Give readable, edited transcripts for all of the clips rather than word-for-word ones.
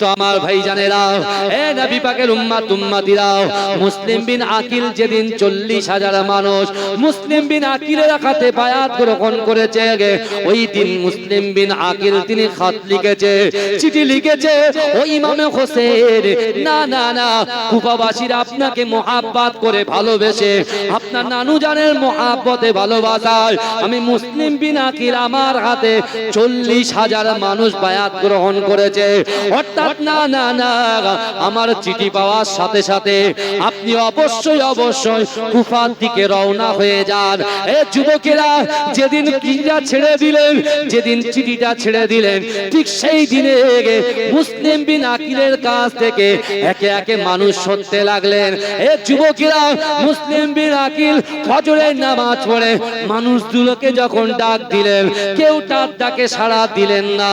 তো আমার ভাইজানেরা, এ নবী পাকের উম্মতিরা, মুসলিম বিন আকিল যেদিন 40,000 মানুষ মুসলিম বিন আকিলের হাতে বায়াত গ্রহণ করেছে, ওই দিন মুসলিম বিন আকিল তিনি খত লিখেছে, চিঠি লিখেছে, ও ইমাম হোসেন, না না না, কুফাবাসীরা আপনাকে মুহাব্বত করে ভালোবেসে, আপনার নানু জানের মুহাব্বতে ভালোবাসায় আমি মুসলিম বিন আকিল আমার হাতে 40,000 মানুষ বায়াত গ্রহণ করেছে। অর্থাৎ না না না, আমার চিঠি পাওয়ার সাথে সাথে আপনি অবশ্যই অবশ্যই কুফার দিকে রওনা হয়ে যান। এ যুবকেরা, যেদিন চিঠিটা ছেড়ে দিলেন, যেদিন চিঠিটা ছেড়ে দিলেন, ঠিক সেই দিনে মুসলিম বিন আকিলের কাছ থেকে একে একে মানুষ সরতে লাগলেন। এ যুবকেরা, মুসলিম বিন আকিল ফজরের নামাজ পড়ে মানুষগুলোকে যখন ডাক দিলেন, কেউ তার ডাকে সাড়া দিলেন না।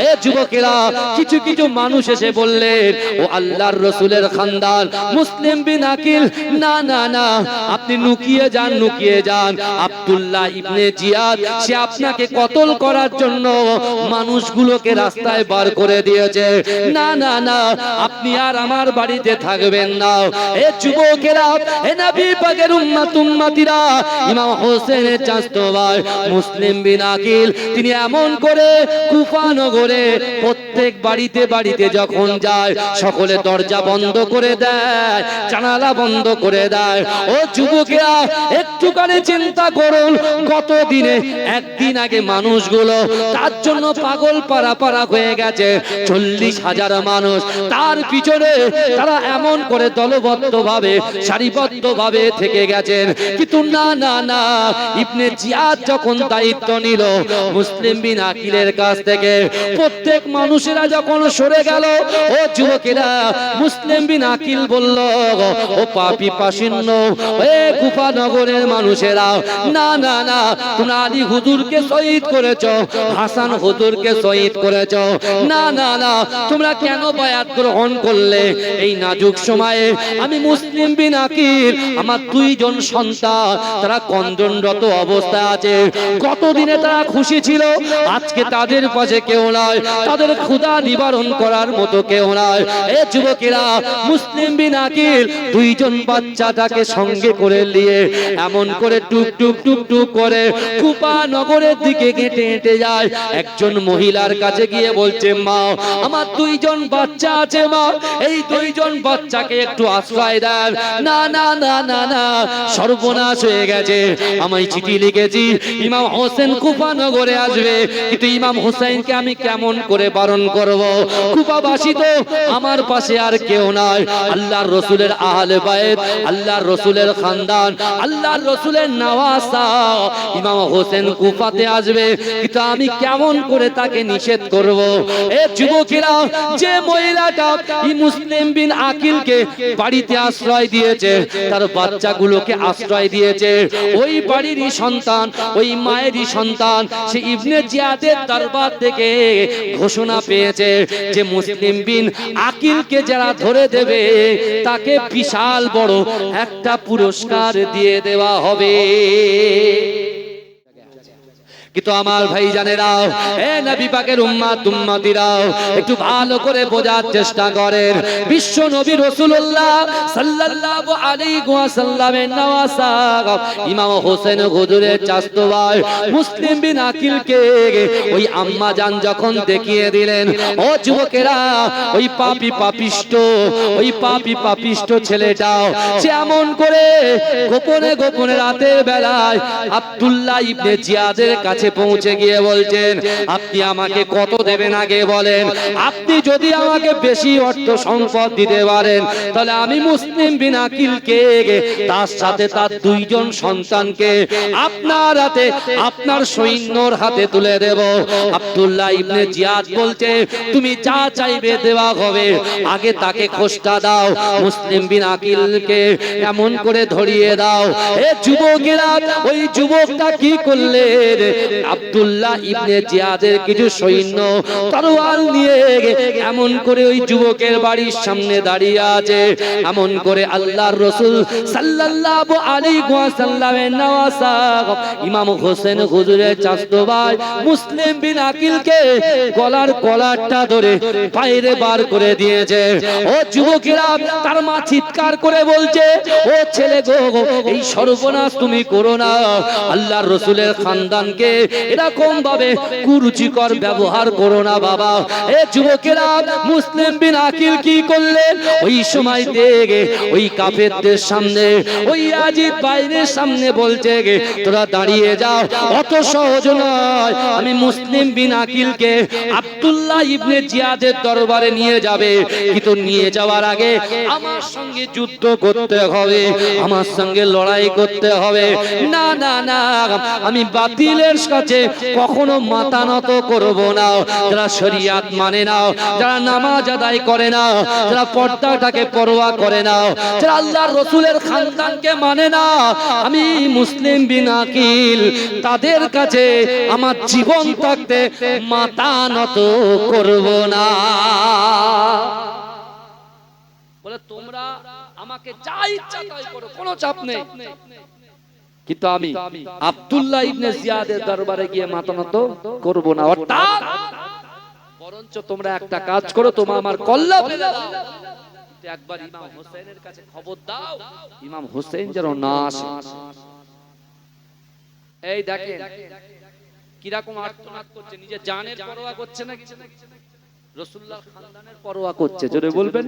এ যুবকেরা, কিছু কিছু মানুষ এসে বললেন, ও আল্লাহর রাসূলের খানদান মুসলিম বিন আকিল, না না না, আপনি লুকিয়ে যান, লুকিয়ে যান। আব্দুল্লাহ ইবনে জিয়াদ সে আপনাকে কতল করার জন্য মানুষগুলোকে রাস্তায় বার করে দিয়েছে। না না না, আপনি আর আমার বাড়িতে থাকবেন না। এ যুবকেরা, এ নবী পাকের উম্মতিরা, ইমাম হোসেনের চাচাতো ভাই মুসলিম বিন আকিল তিনি এমন করে কুফা নগরে প্রত্যেক বাড়িতে বাড়িতে যখন যায়, সকলে দরজা বন্ধ করে দেয়, জানালা বন্ধ করে দেয়। ও যুবকেরা, একটুখানি চিন্তা করুন, কত দিনে একদিন আগে মানুষগুলো তার জন্য পাগল পারা হয়ে গেছে, 40,000 মানুষ তার পিছনে তারা এমন করে দলবদ্ধ ভাবে সারিবদ্ধ ভাবে থেকে গেছেন। কিন্তু না না না, ইবনে জিয়াদ যখন দায়িত্ব নিল মুসলিম বিন আকিলের কাছ থেকে, প্রত্যেক মানুষেরা যখন সরে গেল, ও যুবকেরা, মুসলিম বিন আকিল বলল, ও পাপী পাশিন্য, এ কুফা নগরের মানুষেরা, না না না, তোমরা আলী হুজুরকে শহীদ করেছো, হাসান হুজুরকে শহীদ করেছো, না না না, তোমরা কেন বায়াত গ্রহণ করলে? এই নাজুক সময়ে আমি মুসলিম বিন আকিল, আমার 2 জন সন্তান তারা কন্দনরত অবস্থায় আছে। কতদিনে তারা খুশি ছিল, আজকে তাদের পাশে কেউ নাই, তাদের ক্ষুধা নিবারণ করার মতো কেউ নাই। এ যুবকেরা, মুসলিম বিন আকিল 2 জন বাচ্চাটাকে সঙ্গে করে নিয়ে এমন করে টুক টুক টুক টুক করে কুফা নগরের দিকে হেঁটে হেঁটে যায়। একজন মহিলার কাছে গিয়ে বলছে, মা, আমার 2 জন বাচ্চা আছে, মা, এই 2 জন বাচ্চাকে একটু আশ্রয় দেন। না না না না না, সর্বনাশ হয়ে গেছে, আমি চিঠি লিখেছি ইমাম হোসেন কুফা নগরে আসবে, কিন্তু ইমাম হোসেনকে আমি কেমন করে বারণ করব? কুফাবাসী তো আমার পাশে আর কেউ নাই, আল্লাহর রাসূলের আহলে বাইত, আল্লাহর রাসূলের খানদান, আল্লাহর রাসূলের নওয়াসা, ইমাম হোসেন কুফাতে আসবে, কিন্তু আমি কেমন করে তাকে নিষেধ করব? এ যুবকেরা, যে মহিলাটা এই মুসলিম বিন আকিলকে বাড়িতে আশ্রয় দিয়েছে, তার বাচ্চাগুলোকে আশ্রয় দিয়েছে, ওই বাড়িরই সন্তান, ওই মায়েরই সন্তান, সে ইবনে জিয়াদের দরবার থেকে ঘোষণা পেয়েছে যে মুসলিম বিন আকিলকে যারা ধরে দেবে তাকে বিশাল বড় একটা পুরস্কার দিয়ে দেওয়া হবে। কিন্তু আমার ভাইজানেরা, এ নবী পাকের উম্মতিরা, একটু ভালো করে বোঝার চেষ্টা করেন, বিশ্ব নবী রাসূলুল্লাহ সাল্লাল্লাহু আলাইহি ওয়াসাল্লামের নওয়াসা ইমাম হোসেন হুজুরের চাচাতো ভাই মুসলিম বিন আকিলকে ওই আম্মা জান যখন দেখিয়ে দিলেন, ও যুবকেরা, ওই পাপী পাপিষ্ট ছেলেটা সে এমন করে গোপনে গোপনে রাতের বেলায় আব্দুল্লাহ ইবনে জিয়াদের কাছে পৌঁছে গিয়ে বলছেন, আপনি আমাকে কত দেবেন আগে বলেন, আপনি যদি আমাকে বেশি অর্থ সম্পদ দিতে পারেন, তাহলে আমি মুসলিম বিন আকিলকে তার সাথে তার 2 জন সন্তানকে আপনার হাতে, আপনার সৈন্যর হাতে তুলে দেব। আব্দুল্লাহ ইবনে জিয়াদ বলছে, তুমি যা চাইবে দেওয়া হবে, আগে তাকে খোঁজটা দাও, মুসলিম বিন আকিলকে এমন করে ধরিয়ে দাও। এ যুবকেরা, ওই যুবকটা কি করলেন? আব্দুল্লাহ ইবনে জিয়াদের কিছু সৈন্য তরোয়াল নিয়ে এমন করে ওই যুবকের বাড়ির সামনে দাঁড়িয়ে আছে। এমন করে আল্লাহর রাসূল সাল্লাল্লাহু আলাইহি ওয়াসাল্লামের নওয়াসা ইমাম হোসেন হুজুরের চাচতো ভাই মুসলিম বিন আকিলকে গলার কলারটা ধরে বাইরে বার করে দিয়েছে। ও যুবকেরা, তার মা চিৎকার করে বলছে, ও ছেলে গো, এই সর্বনাশ তুমি করো না। আল্লাহর রাসূলের খানদানকে এরকম ভাবে কুরুচিকর ব্যবহার করো না বাবা। এ যুবকেরা, মুসলিম বিন আকিল কি করলেন? ওই সময় থেকে ওই কাফেরদের সামনে, ওই ইয়াজিদ বাইরের সামনে বলছে, তোরা দাঁড়িয়ে যাও, অত সহজ নয়। আমি মুসলিম বিন আকিলকে আব্দুল্লাহ ইবনে জিয়াদের দরবারে নিয়ে যাবে, কিন্তু নিয়ে যাওয়ার আগে আমার সঙ্গে যুদ্ধ করতে হবে, আমার সঙ্গে লড়াই করতে হবে। না না না, আমি বাতিলের কাছে কখনো মাথা নত করব না। যারা শরীয়ত মানে না, যারা নামাজ আদায় করে না, যারা পর্দাটাকে পরোয়া করে না, যারা আল্লাহর রাসূলের খানদানকে মানে না, আমি মুসলিম বিন আকিল তাদের কাছে আমার জীবন থাকতে মাথা নত করব না। বলে তোমরা আমাকে যা ইচ্ছা তাই করো, কোনো চাপ নেই, কিন্তু আমি আব্দুল্লাহ ইবনে জিয়াদের দরবারে গিয়ে মাথা নত করব না। অর্থাৎ বরঞ্চ তোমরা একটা কাজ করো, তোমরা আমার কল্লা ফেলে দাও, একবার ইমাম হোসেনের কাছে খবর দাও, ইমাম হোসেন যেন না আসে। এই দেখেন কিরকম আর্তনাদ করছে, নিজে জানের পরোয়া করছে না, রাসূলুল্লাহর খানদানের পরোয়া করছে। জোরে বলবেন,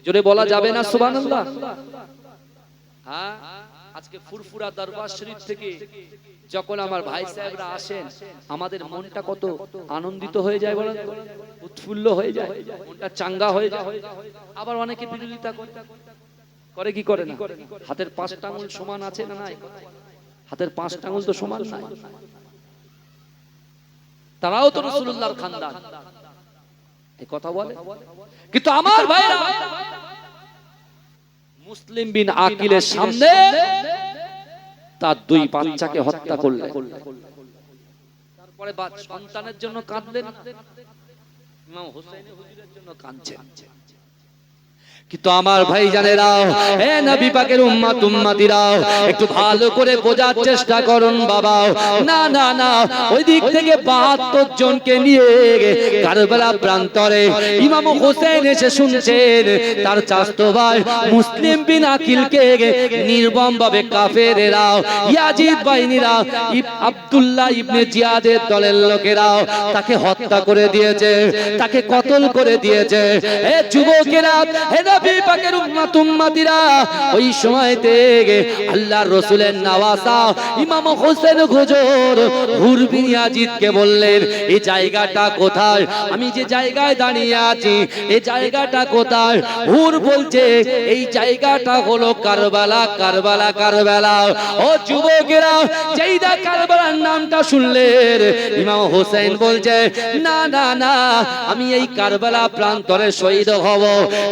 জোরে বলা যাবে না সুবহানাল্লাহ? হ্যাঁ, আজকে ফুরফুরা দরবার শরীফ থেকে যখন আমার ভাই সাহেবরা আসেন, আমাদের মনটা কত আনন্দিত হয়ে যায় বলেন, উৎফুল্ল হয়ে যায়, মনটা চাঙ্গা হয়ে যায়। আবার অনেকে বিরোধিতা করে, কি করে না? হাতের 5টা আঙ্গুল সমান আছে না নাই? হাতের 5টা আঙ্গুল তো সমান নাই। তারাও তো রাসূলুল্লাহর খানদান, এই কথা বলে। কিন্তু আমার ভাইরা মুসলিম বিন আকিলের সামনে তার 2 বাচ্চাকে হত্যা করলেন। তারপরে সন্তানের জন্য কাঁদলেন, ইমাম হোসেন হুজুরের জন্য কাঁদছেন। কিন্তু আমার ভাই জানেরা, হে নবী পাকের উম্মত উম্মতিরা, একটু ভালো করে বোঝার চেষ্টা করুন বাবা। না না না, ওই দিক থেকে 72 জনকে নিয়ে কারবালা প্রান্তরে ইমাম হোসেন এসে শুনছেন তার চাচতো ভাই মুসলিম বিন আকিলকে নির্মম ভাবে কাফেরেরা, ইয়াজিদ বাহিনীরা, আব্দুল্লাহ ইবনে জিয়াদের দলের লোকেরা তাকে হত্যা করে দিয়েছে, তাকে কতল করে দিয়েছে। হে যুবকেরা, হে নবী পাকের উম্মত উম্মতিরা, ওই সময়তে আল্লাহর রাসূলের নওয়াসা ইমাম হোসেন হুজুর হুর বিন ইয়াজিদকে বললেন, এই জায়গাটা কোথায়? আমি যে জায়গায় দাঁড়িয়ে আছি এই জায়গাটা কোথায়? হুর বলছে, এই জায়গাটা হলো কারবালা, কারবালা, কারবালা। ও যুবকেরা, যেই দা কারবালার নামটা শুনলেন, ইমাম হোসেন বলছে, না না না, আমি এই কারবালা প্রান্তরে শহীদ হব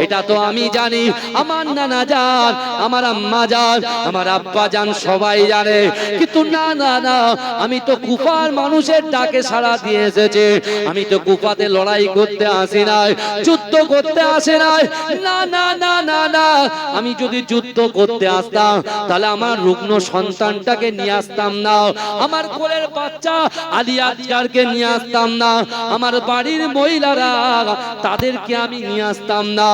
এটা তো আমি জানি, আমার নানা জান, আমার আম্মা জান, আমার আব্বা জান সবাই জানে, কিন্তু না না না, আমি তো কুফার মানুষের ডাকে সাড়া দিয়ে এসেছি, আমি তো কুফাতে লড়াই করতে আসি নাই, যুদ্ধ করতে আসে নাই। না না না না না, আমি যদি যুদ্ধ করতে আসতাম তাহলে আমার রুগ্ন সন্তানটাকে নিয়ে আসতাম না, আমার কোলের বাচ্চা আলী আসগারকে নিয়ে আসতাম না, আমার বাড়ির মহিলারা তাদেরকে আমি নিয়ে আসতাম না।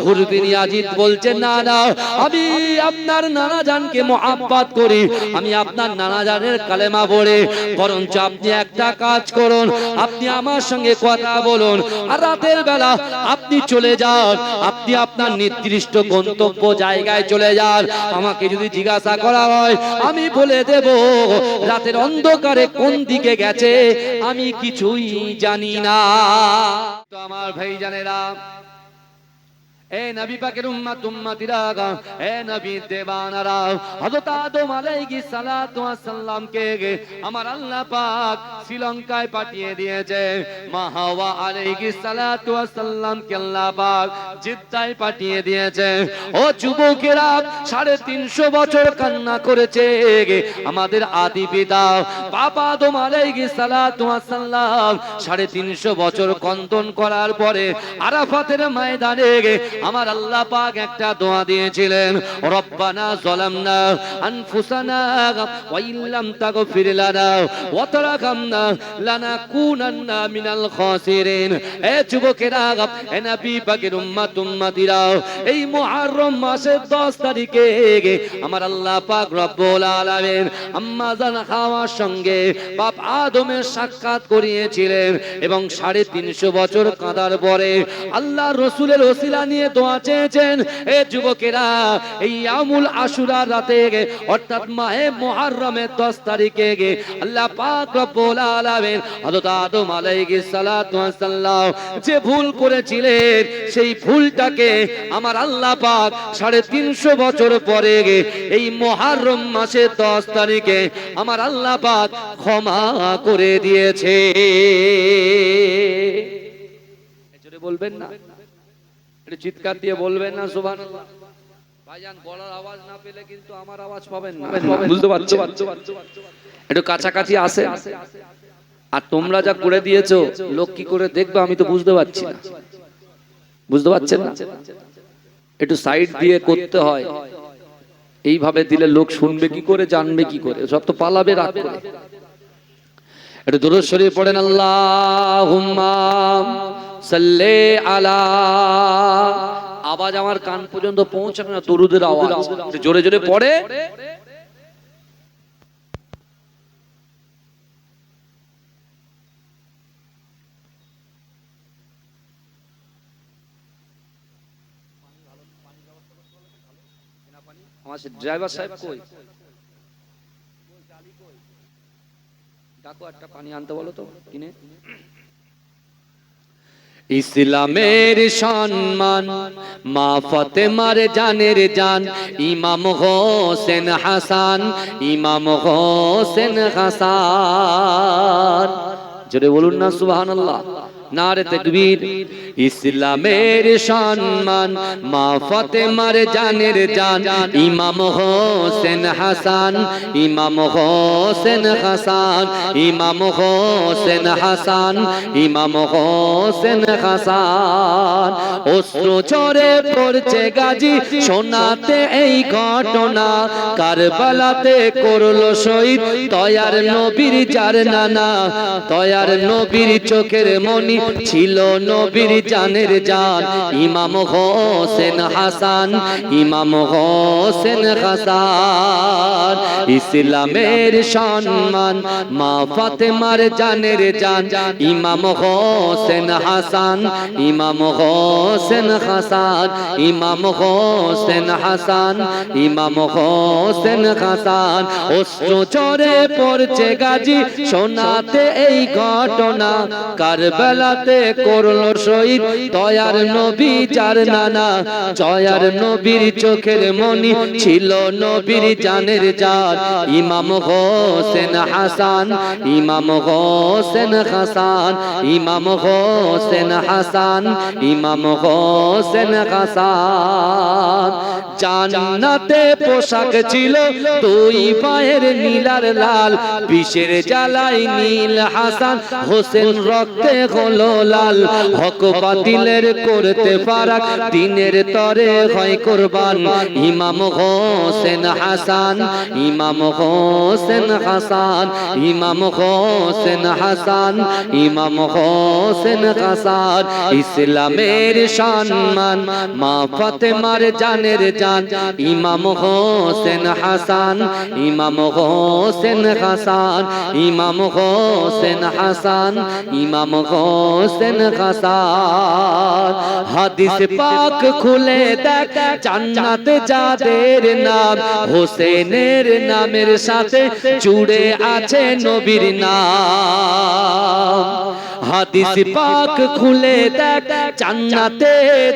হুর বিন ইয়াজিদ বলছে, না না, আমি আপনার নানা জানকে মহব্বত করি, আমি আপনার নানা জানের কালেমা পড়ে, বরঞ্চ আপনি একটা কাজ করুন, আপনি আমার সঙ্গে কথা বলুন, আর রাতের বেলা আপনি চলে যান, আপনি আপনার নির্দিষ্ট গন্তব্য জায়গায় চলে যান। আমাকে যদি জিজ্ঞাসা করা হয় আমি বলে দেব রাতের অন্ধকারে কোন দিকে গেছে আমি কিছুই জানি না। তো আমার ভাই জানেরা, এ নবী পাকের উম্মত উম্মতিরা, এ নবী দেবানারা, হযরত আদম আলাইহিস সালাতু ওয়াস সালামকে আমার আল্লাহ পাক শ্রীলঙ্কায় পাঠিয়ে দিয়েছে। মা হাওয়া আলাইহিস সালাতু ওয়াস সালামকে আল্লাহ পাক জিদ্দায় পাঠিয়ে দিয়েছে। ও যুবকেরা, 350 বছর কান্না করেছে আমাদের আদি পিতা বাবা আদম আলাইহিস সালাতু ওয়াস সালাম। 350 বছর কন্দন করার পরে আরাফাতের ময়দানে আমার আল্লাহ পাক একটা দোয়া দিয়েছিলেন, রব্বানা যালামনা আনফুসানা ওয়া ইল্লাম তাগফির লানা ওয়া তারহামনা লানাকুনান্না মিনাল খাসিরিন। এ যুবকেরা, এ নবী পাকের উম্মত উম্মতিরা, এই মুহররম মাসের 10 তারিখে আমার আল্লাহ পাক রব্বুল আলামিন আম্মা জান হাওয়ার সঙ্গে বাপ আদমের সাক্ষাৎ করিয়েছিলেন এবং 350 বছর কাঁদার পরে আল্লাহ রাসূলের ওসিলা নিয়ে দোয়া চেয়েছেন। এ যুবকেরা, এই ইয়ামুল আশুরা রাতে অর্থাৎ মাহে মুহররমের 10 তারিখে আল্লাহ পাক রব্বুল আলামিন হযরত আদম আলাইহিস সালাতু ওয়াস সালাম যে ভুল করেছিলেন সেই ভুলটাকে আমার আল্লাহ পাক 350 বছর পরে এই মুহররম মাসের 10 তারিখে আমার আল্লাহ পাক ক্ষমা করে দিয়েছে। জোরে বলবেন না, একটু চিৎকার দিয়ে বলবেন না সুবহানাল্লাহ। ভাইজান, গলার আওয়াজ না পেলে কিন্তু আমার আওয়াজ পাবেন না, বুঝতে পারছো? একটু কাছাকাছি আসে। আর তোমরা যা করে দিয়েছো লোক কি করে দেখবে আমি তো বুঝতে পারছি না, বুঝতে পারছেন না? একটু সাইড দিয়ে করতে হয়, এইভাবে দিলে লোক শুনবে কি করে, জানবে কি করে? সব তো পালাবে রাগ করে। একটু দুরূদ শরীফ পড়েন, আল্লাহুম্মা সাল্লি আলা। আওয়াজ আমার কান পর্যন্ত পৌঁছাবে না, দরুদের আওয়াজ একটু জোরে জোরে পড়ে। আমার ড্রাইভার সাহেব কই? ডাকো, একটা পানি আনতে বলো তো কিনে। ইসলামের সম্মান মা ফাতেমার জানের জান, ইমাম হোসেন হাসান, ইমাম হোসেন হাসান। জোরে বলুন না সুবহানাল্লাহ, নারে তাকবীর। ইসলামের সম্মান মা ফাতেমার জানের জান, ইমাম হোসেন হাসান, ইমাম হোসেন হাসান, ইমাম হোসেন হাসান, ইমাম হোসেন হাসান। অশ্রু ঝরে পড়ছে গাজী শোনাতে এই ঘটনা, কারবালাতে করলো শহীদ তয়ার নবীর যার নানা। তয়ার নবীর চোখের মনি ছিল নবীর জানের জান, ইমাম হোসেন হাসান, ইমাম হোসেন হাসান। ইসলামের সম্মান মা ফাতেমার জানের জান, ইমাম হোসেন হাসান, ইমাম হোসেন হাসান, ইমাম হোসেন হাসান, ইমাম হোসেন হাসান। অশ্রু ঝরে পড়ছে গাজী শোনাতে এই ঘটনা, কারবালাতে করলো শহীদ তয়ার নবী যার নানা। তয়ার নবীর চোখের মনি ছিল নবীর জানের জান, ইমাম হোসেন হাসান, ইমাম হোসেন হাসান, ইমাম হোসেন হাসান, ইমাম হোসেন হাসান। জান্নাতে পোশাক ছিল দুই পায়ের নীলার লাল, বিষের জ্বালাই নীল হাসান হোসেন রক্তে হলো লাল। হক বাতিলের করতে ফারাক দিনের তরে হয় কুরবান, ইমাম হোসেন হাসান, ইমাম হোসেন হাসান, ইমাম হোসেন হাসান, ইমাম হোসেন হাসান। ইসলামের সম্মান মা ফাতেমার জানের জান, ইমাম হোসেন হাসান, ইমাম হোসেন হাসান, ইমাম হোসেন হাসান, ইমাম হোসেন হাসান। হাদিস পাক খুলে দেখ জান্নাতে যাদের নাম, হোসেনের নামের সাথে জুড়ে আছে নবীর নাম। হাদিস পাক খুলে দেখ জান্নাতে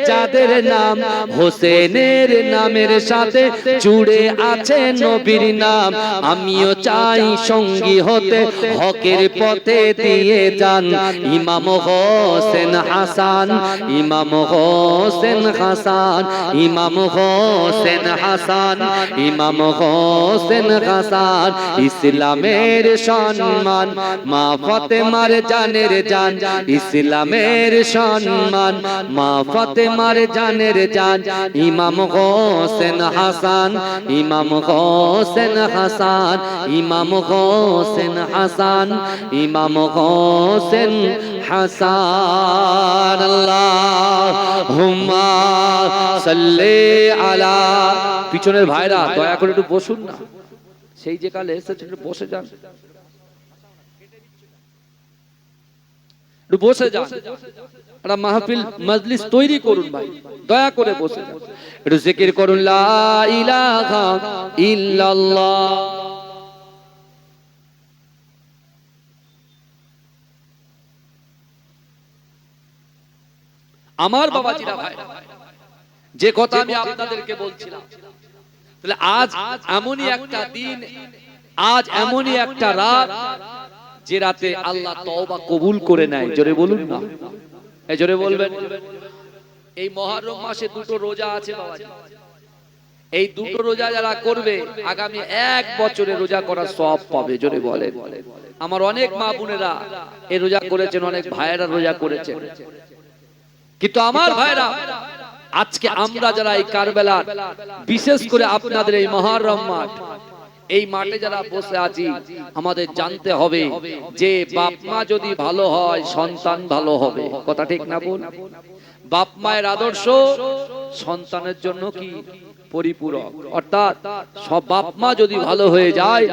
যাদের নাম হোসেনের নামের সাথে জুড়ে আছে নবীর নাম আমিও চাই সঙ্গী হতে হকের পথে দিয়ে যান ইমাম হোসেন হাসান ইমাম হোসেন হাসান ইমাম হোসেন হাসান ইমাম হোসেন হাসান ইসলামের সম্মান মা ফাতেমার জানের জান ইসলামের সম্মান মা ফাতেমার জানের জান ইমাম হোসেন হাসান ইমাম হোসেন হাসান ইমাম হোসেন হাসান ইমাম হোসেন হাসান আল্লাহুম্মা সাল্লি আলা পিছনের ভাইরা দয়া করে একটু বসুন না সেই যে কালে এসেছে একটু বসে যান একটু বসে যান একটা মাহফিল মজলিস তৈরি করুন ভাই দয়া করে বসে যান একটু জিকির করুন লা ইলাহা ইল্লাল্লাহ আমার বাবাজিরা ভাই যে কথা আমি আপনাদেরকে বলছিলাম তাহলে আজ এমনই একটা দিন আজ এমনই একটা রাত যে রাতে আল্লাহ তওবা কবুল করে নেয় জোরে বলুন না এই জোরে বলবেন এই মুহররম মাসে দুটো রোজা আছে বাবাজি এই দুটো রোজা যারা করবে আগামী 1 বছরে রোজা করার সওয়াব পাবে জোরে বলেন আমার অনেক মা বোনেরা এই রোজা করেছেন অনেক ভাইয়েরা রোজা করেছেন কিন্তু আমার ভাইরা আজকে আমরা যারা এই কারবালা বিশেষ করে আপনাদের এই মুহররম মাঠ এই মাঠে যারা বসে আছি আমাদের জানতে হবে যে বাপ মা যদি ভালো হয় সন্তান ভালো হবে কথা ঠিক না বল বাপ মায়ের আদর্শ সন্তানের জন্য কি পরিপূরক অর্থাৎ সব বাপ মা যদি ভালো হয়ে যায়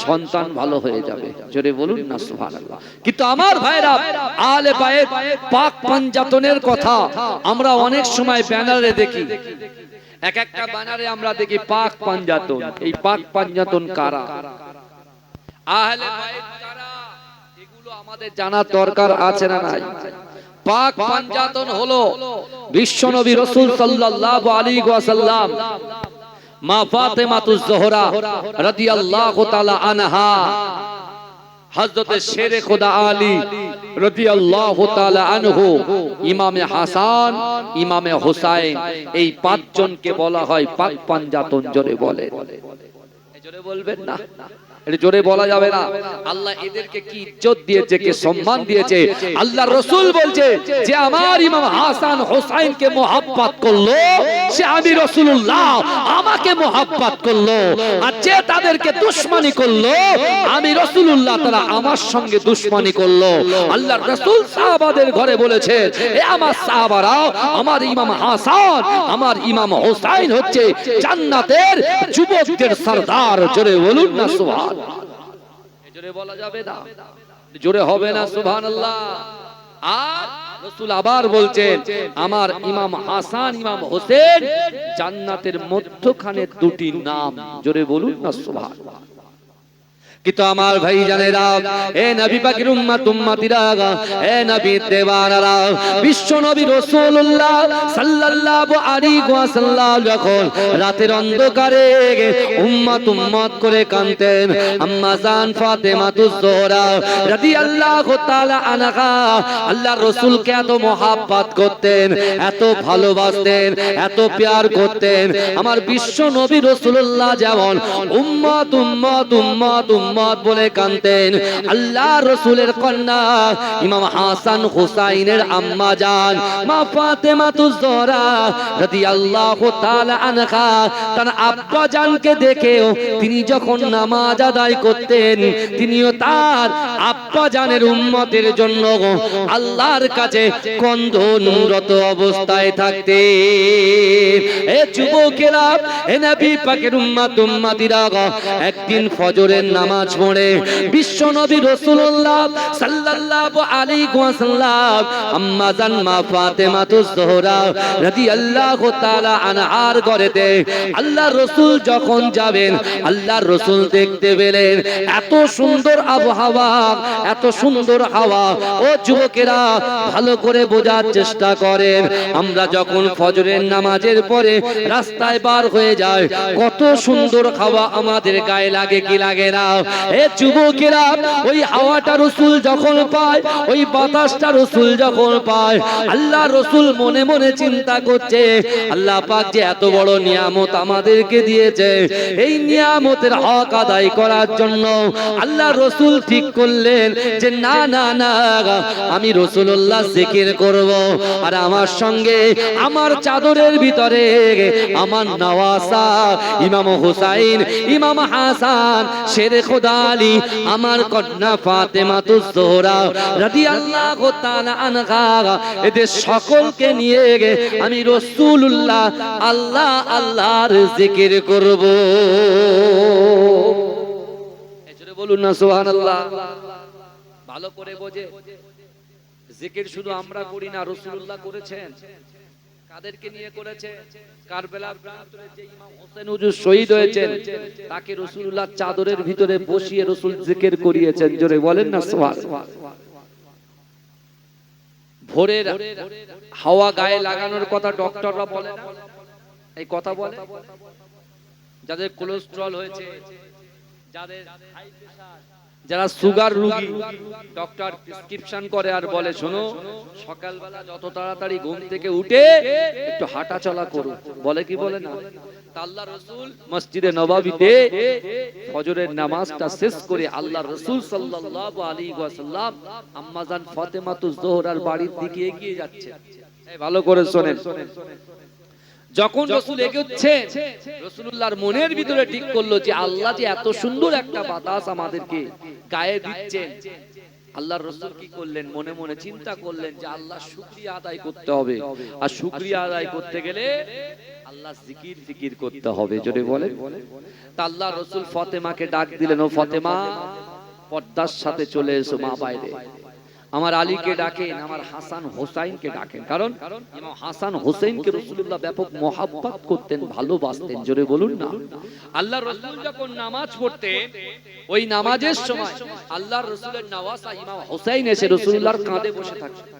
সন্তান ভালো হয়ে যাবে জোরে বলুন না সুবহানাল্লাহ কিন্তু আমার ভাইরা আলে বায়েত পাক পাঞ্জাতনের কথা আমরা অনেক সময় ব্যানারে দেখি এক একটা ব্যানারে আমরা দেখি পাক পাঞ্জাতন এই পাক পাঞ্জাতন কারা আহলে বায়েত কারা এগুলো আমাদের জানা দরকার আছে না নাই পাক পাঞ্জাতন হলো বিশ্বনবী রাসূল সাল্লাল্লাহু আলাইহি ওয়াসাল্লাম মা ফাতেমাতুজ জোহরা রাদিয়াল্লাহু তাআলা আনহা হযরত শেরে খোদা আলী রাদিয়াল্লাহু তাআলা আনহু ইমামে হাসান ইমামে হুসাইন এই পাঁচজনকে বলা হয় পাক পাঞ্জাতন জোরে বলে এই জোরে বলবেন না এটা জোরে বলা যাবে না আল্লাহ এদেরকে কি ইজ্জত দিয়েছে কি সম্মান দিয়েছে আল্লাহর রাসূল বলছে যে আমার ইমাম হাসান হুসাইনকে mohabbat করলো সে আমি রাসূলুল্লাহ আমাকে mohabbat করলো আর যে তাদেরকে দুশমনি করলো আমি রাসূলুল্লাহ তারা আমার সঙ্গে দুশমনি করলো আল্লাহর রাসূল সাহাবাদের ঘরে বলেছে এ আমার সাহাবারা আমার ইমাম হাসান আমার ইমাম হুসাইন হচ্ছে জান্নাতের যুবকদের সরদার জোরে বলুন না সুবহান জোরে বলা যাবে না জোরে হবে না সুবহানাল্লাহ আর রাসূল আবার বলছেন আমার ইমাম হাসান ইমাম হোসেন জান্নাতের মধ্যখানে দুটি নাম জোরে বলুন না সুবহানাল্লাহ কিন্তু আমার ভাই জানেরা এ নবী পাকের উম্মত উম্মতিরা এ নবী দেওয়ানারা বিশ্ব নবী রাসূলুল্লাহ সাল্লাল্লাহু আলাইহি ওয়াসাল্লাম যখন রাতের অন্ধকারে উম্মত করে কাঁদতেন আম্মা জান ফাতেমাতুজ জোহরা রাদিয়াল্লাহু তাআলা আনহা আল্লাহর রাসূলকে এত mohabbat করতেন এত ভালোবাসতেন এত প্যার করতেন আমার বিশ্ব নবী রাসূলুল্লাহ যেমন উম্মত বলে কাঁদতেন আল্লাহ রাসূলের কন্যা ইমাম হাসান হুসাইনের আম্মা জান মা ফাতেমাতুজ জোহরা রাদিয়াল্লাহু তাআলা আনহা তার আব্বা জানকে দেখেও তিনি যখন নামাজ আদায় করতেন তিনিও তার আব্বা জানের উম্মতের জন্য আল্লাহর কাছে কন্দনরত অবস্থায় থাকতেন এ যুবকেরা এ নবী পাকের উম্মত উম্মতিরা একদিন ফজরের নামাজ নামাজ পড়ে বিশ্ব নবী রাসূলুল্লাহ সাল্লাল্লাহু আলাইহি ওয়াসাল্লাম আম্মা জান মা ফাতেমাতুজ জোহরা রাদিয়াল্লাহু তাআলা আনহার ঘরেতে আল্লাহর রাসূল যখন যাবেন আল্লাহর রাসূল দেখতে পেলেন এত সুন্দর আবহাওয়া, এত সুন্দর হাওয়া। ও যুবকেরা ভালো করে বোঝার চেষ্টা করেন, আমরা যখন ফজরের নামাজের পরে রাস্তায় বার হয়ে যায় কত সুন্দর হাওয়া আমাদের গায়ে লাগে কি লাগে না? এ যুবকেরা ওই হাওয়াটা রাসূল যখন পায়, ওই বাতাসটা রাসূল যখন পায়, আল্লাহ রাসূল মনে মনে চিন্তা করছে আল্লাহ পাক যে এত বড় নিয়ামত আমাদেরকে দিয়েছে, এই নিয়ামতের হক আদায় করার জন্য আল্লাহ রাসূল ঠিক করলেন যে না না না আমি রাসূলুল্লাহ জিকির করব, আর আমার সঙ্গে আমার চাদরের ভিতরে আমার নওয়াসা ইমাম হুসাইন, ইমাম হাসান, শেরে খোদা আলী, আমার কন্যা ফাতেমাতুজ জোহরা রাদিয়াল্লাহু তাআলা আনহা, এদের সকলকে নিয়ে আমি রাসূলুল্লাহ আল্লাহ আল্লাহর জিকির করব। এজন্য বলুন না সুবহানাল্লাহ। ভালো করে বোঝে জিকির শুধু আমরা করি না, রাসূলুল্লাহ করেছেন। কাদেরকে নিয়ে করেছে? কারবালার প্রান্তরে যে ইমাম হোসেন হুজুর শহীদ হয়েছেন তাকে রাসূলুল্লাহ চাদরের ভিতরে বসিয়ে রাসূল জিকির করিয়েছেন। জোরে বলেন না সুবহানাল্লাহ। ভোরের হাওয়া গায়ে লাগানোর কথা ডক্টররা বলে না, এই কথা বলে যাদের কোলেস্টেরল হয়েছে, যাদের হাই প্রেসার, যারা সুগার রোগী, ডক্টর প্রেসক্রিপশন করে আর বলে শোনো সকালবেলা যত তাড়াতাড়ি ঘুম থেকে উঠে একটু হাঁটা চলা করো, বলে কি বলে না? আল্লাহ রাসূল মসজিদে নববীতে ফজরের নামাজটা শেষ করে আল্লাহ রাসূল সাল্লাল্লাহু আলাইহি ওয়াসাল্লাম আম্মা জান ফাতেমাতুজ জোহরার বাড়ির দিকে এগিয়ে যাচ্ছে। এই ভালো করে শুনেন, যখন রাসূল এগোচ্ছে রাসূলুল্লাহর মনের ভিতরে ঠিক করলো যে আল্লাহ যে এত সুন্দর একটা বাতাস আমাদেরকে গায়ে দিচ্ছেন, আল্লাহর রাসূল কি করলেন? মনে মনে চিন্তা করলেন যে আল্লাহ শুকরিয়া আদায় করতে হবে, আর শুকরিয়া আদায় করতে গেলে আল্লাহ জিকির ফিকির করতে হবে। জোরে বলেন। তা আল্লাহ রাসূল ফাতেমাকে ডাক দিলেন, ও ফাতেমা পর্দার সাথে চলে এসো মা বাইরে। আমার আলীকে ডাকেন, আমার হাসান হোসাইনকে ডাকেন, কারণ ইমাম হাসান হোসেনকে রাসূলুল্লাহ ব্যাপক মহব্বত করতেন, ভালোবাসতেন। জোরে বলুন না। আল্লাহর রাসূল যখন নামাজ পড়তেন ওই নামাজের সময় আল্লাহর রাসূলের নওয়াসা ইমাম হোসাইন এসে রাসূলুল্লাহর কাঁধে বসে থাকতেন।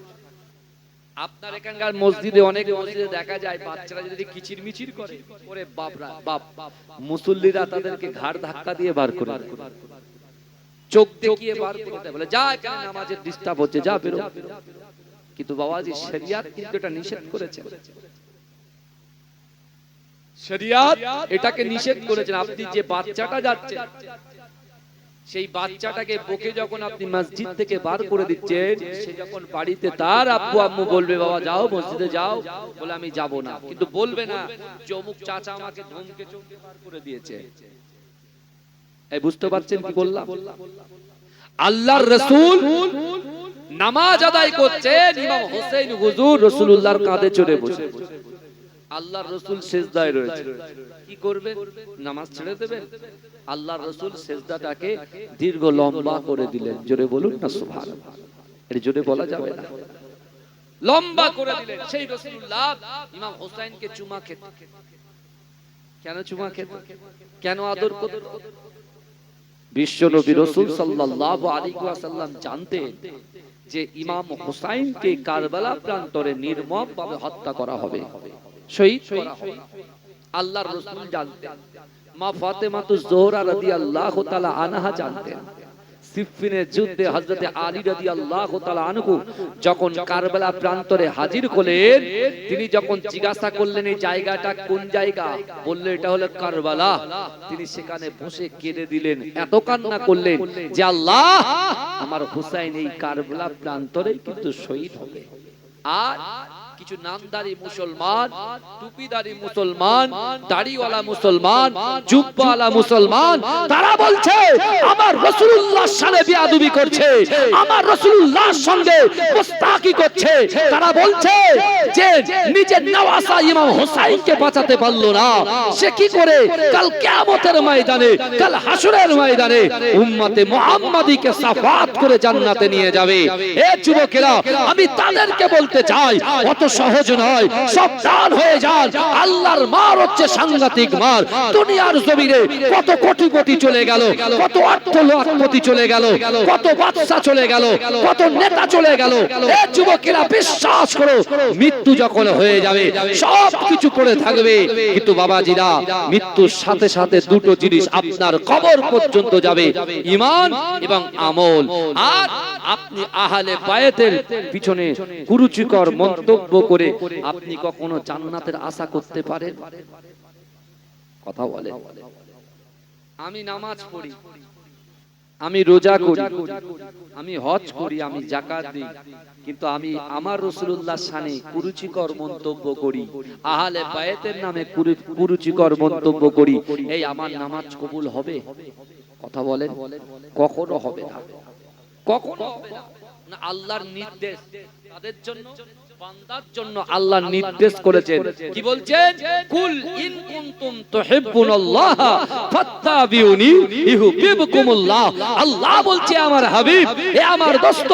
আপনার এখানকার মসজিদে, অনেক মসজিদে দেখা যায় বাচ্চারা যদি কিচির মিচির করে, ওরে বাপরা বাপ, মুসল্লিরা তাদেরকে ঘাড় ধাক্কা দিয়ে বার করে দেয়, চোখ দেখিয়ে বার করে দেয়, বলে যা এখানে নামাজের ডিস্টার্ব হচ্ছে, যা বেরো। কিন্তু বাবাজি শরিয়াত কিন্তু এটা নিষেধ করেছে, শরিয়াত এটাকে নিষেধ করেছেন। আপনি যে বাচ্চাটা যাচ্ছে সেই বাচ্চাটাকে বকে যখন আপনি মসজিদ থেকে বার করে দিচ্ছেন, সে যখন বাড়িতে তার আব্বু আম্মু বলবে বাবা যাও মসজিদে যাও, বলে আমি যাব না, কিন্তু বলবে না যে অমুক চাচা আমাকে ধমকে চমকে বার করে দিয়েছে। এই বুঝতে পারছেন কি বললাম? আল্লাহর রাসূল নামাজ আদায় করছেন, ইমাম হোসেন হুজুর রাসূলুল্লাহর কাঁধে চড়ে বসে, আল্লাহর রাসূল সিজদায় রয়েছে। কি করবেন? নামাজ ছেড়ে দেবেন? আল্লাহর রাসূল সিজদাটাকে দীর্ঘ লম্বা করে দিলেন। জোরে বলুন না সুবহানাল্লাহ। এটা জোরে বলা যাবে না, লম্বা করে দিলেন। সেই রাসূলুল্লাহ ইমাম হোসেনকে চুমা খেত। কেন চুমা খেত? কেন আদর করত? বিশ্ব নবী রাসূল সাল্লাল্লাহু আলাইহি ওয়াসাল্লাম জানতেন যে ইমাম হোসাইনকে কারবালা প্রান্তরে নির্মমভাবে হত্যা করা হবে, শহীদ করা হবে। আল্লাহর রাসূল জানতেন, মা ফাতেমাতুজ জোহরা রাদিয়াল্লাহু তাআলা আনহা জানতেন। সিফফিনের যুদ্ধে হযরত আলী রাদিয়াল্লাহু তাআলা আনহু যখন কারবালা প্রান্তরে হাজির হলেন, তিনি যখন জিজ্ঞাসা করলেন এই জায়গাটা কোন জায়গা, বললেন এটা হলো কারবালা। তিনি সেখানে বসে কেঁদে দিলেন, এত কান্না করলেন যে আল্লাহ আমার হুসাইন এই কারবালা প্রান্তরেই কিন্তু শহীদ হবে। আর কিছু নামদারি মুসলমান, টুপিদারি মুসলমান, দাড়িওয়ালা মুসলমান, জুব্বাওয়ালা মুসলমান, তারা বলছে আমার রাসূলুল্লাহর শানে বেয়াদবি করছে, আমার রাসূলুল্লাহর সঙ্গে মুস্তাকি করছে। তারা বলছে যে নিজের নওয়াসা ইমাম হোসেনকে বাঁচাতে পারলো না, সে কি করে কাল কিয়ামতের ময়দানে, কাল হাসরের ময়দানে উম্মতে মুহাম্মাদীকে সাফাত করে জান্নাতে নিয়ে যাবে। এ যুবকেরা, আমি তাদেরকে বলতে চাই অত সহজ নয়, সাবধান হয়ে যান। আল্লাহর মার হচ্ছে সাংঘাতিক মার। দুনিয়ার জমিনে কত কোটিপতি চলে গেল, কত অর্থপতি চলে গেল, কত বাদশা চলে গেল, কত নেতা চলে গেল। এ যুবকেরা, বিশ্বাস করো মৃত্যু যখন হয়ে যাবে সব কিছু পড়ে থাকবে, কিন্তু বাবাজিরা মৃত্যুর সাথে সাথে দুটো জিনিস আপনার কবর পর্যন্ত যাবে, ঈমান এবং আমল। আর আপনি আহলে বায়াতের পিছনে কুরুচিকর মন্তব্য করে আপনি কখনো জান্নাতের আশা করতে পারেন? কথা বলে। আমি নামাজ পড়ি, আমি রোজা করি, আমি হজ করি, আমি যাকাত দিই, কিন্তু আমি আমার রাসূলুল্লাহর শানে কুরুচিকর মন্তব্য করি, আহলে বায়াতের নামে কুরুচিকর মন্তব্য করি, এই আমার নামাজ কবুল হবে? কথা বলেন। কখনো হবে না, কখনো হবে না। আল্লাহর নির্দেশ তাদের জন্য, বান্দার জন্য আল্লাহ নির্দেশ করেছেন। কি বলছেন? কুল ইন কুনতুম তুহিব্বুনাল্লাহ ফাত্তাবিউনি ইউহিব্বুকুমুল্লাহ। আল্লাহ বলছে আমার হাবিব, এ আমার দোস্ত,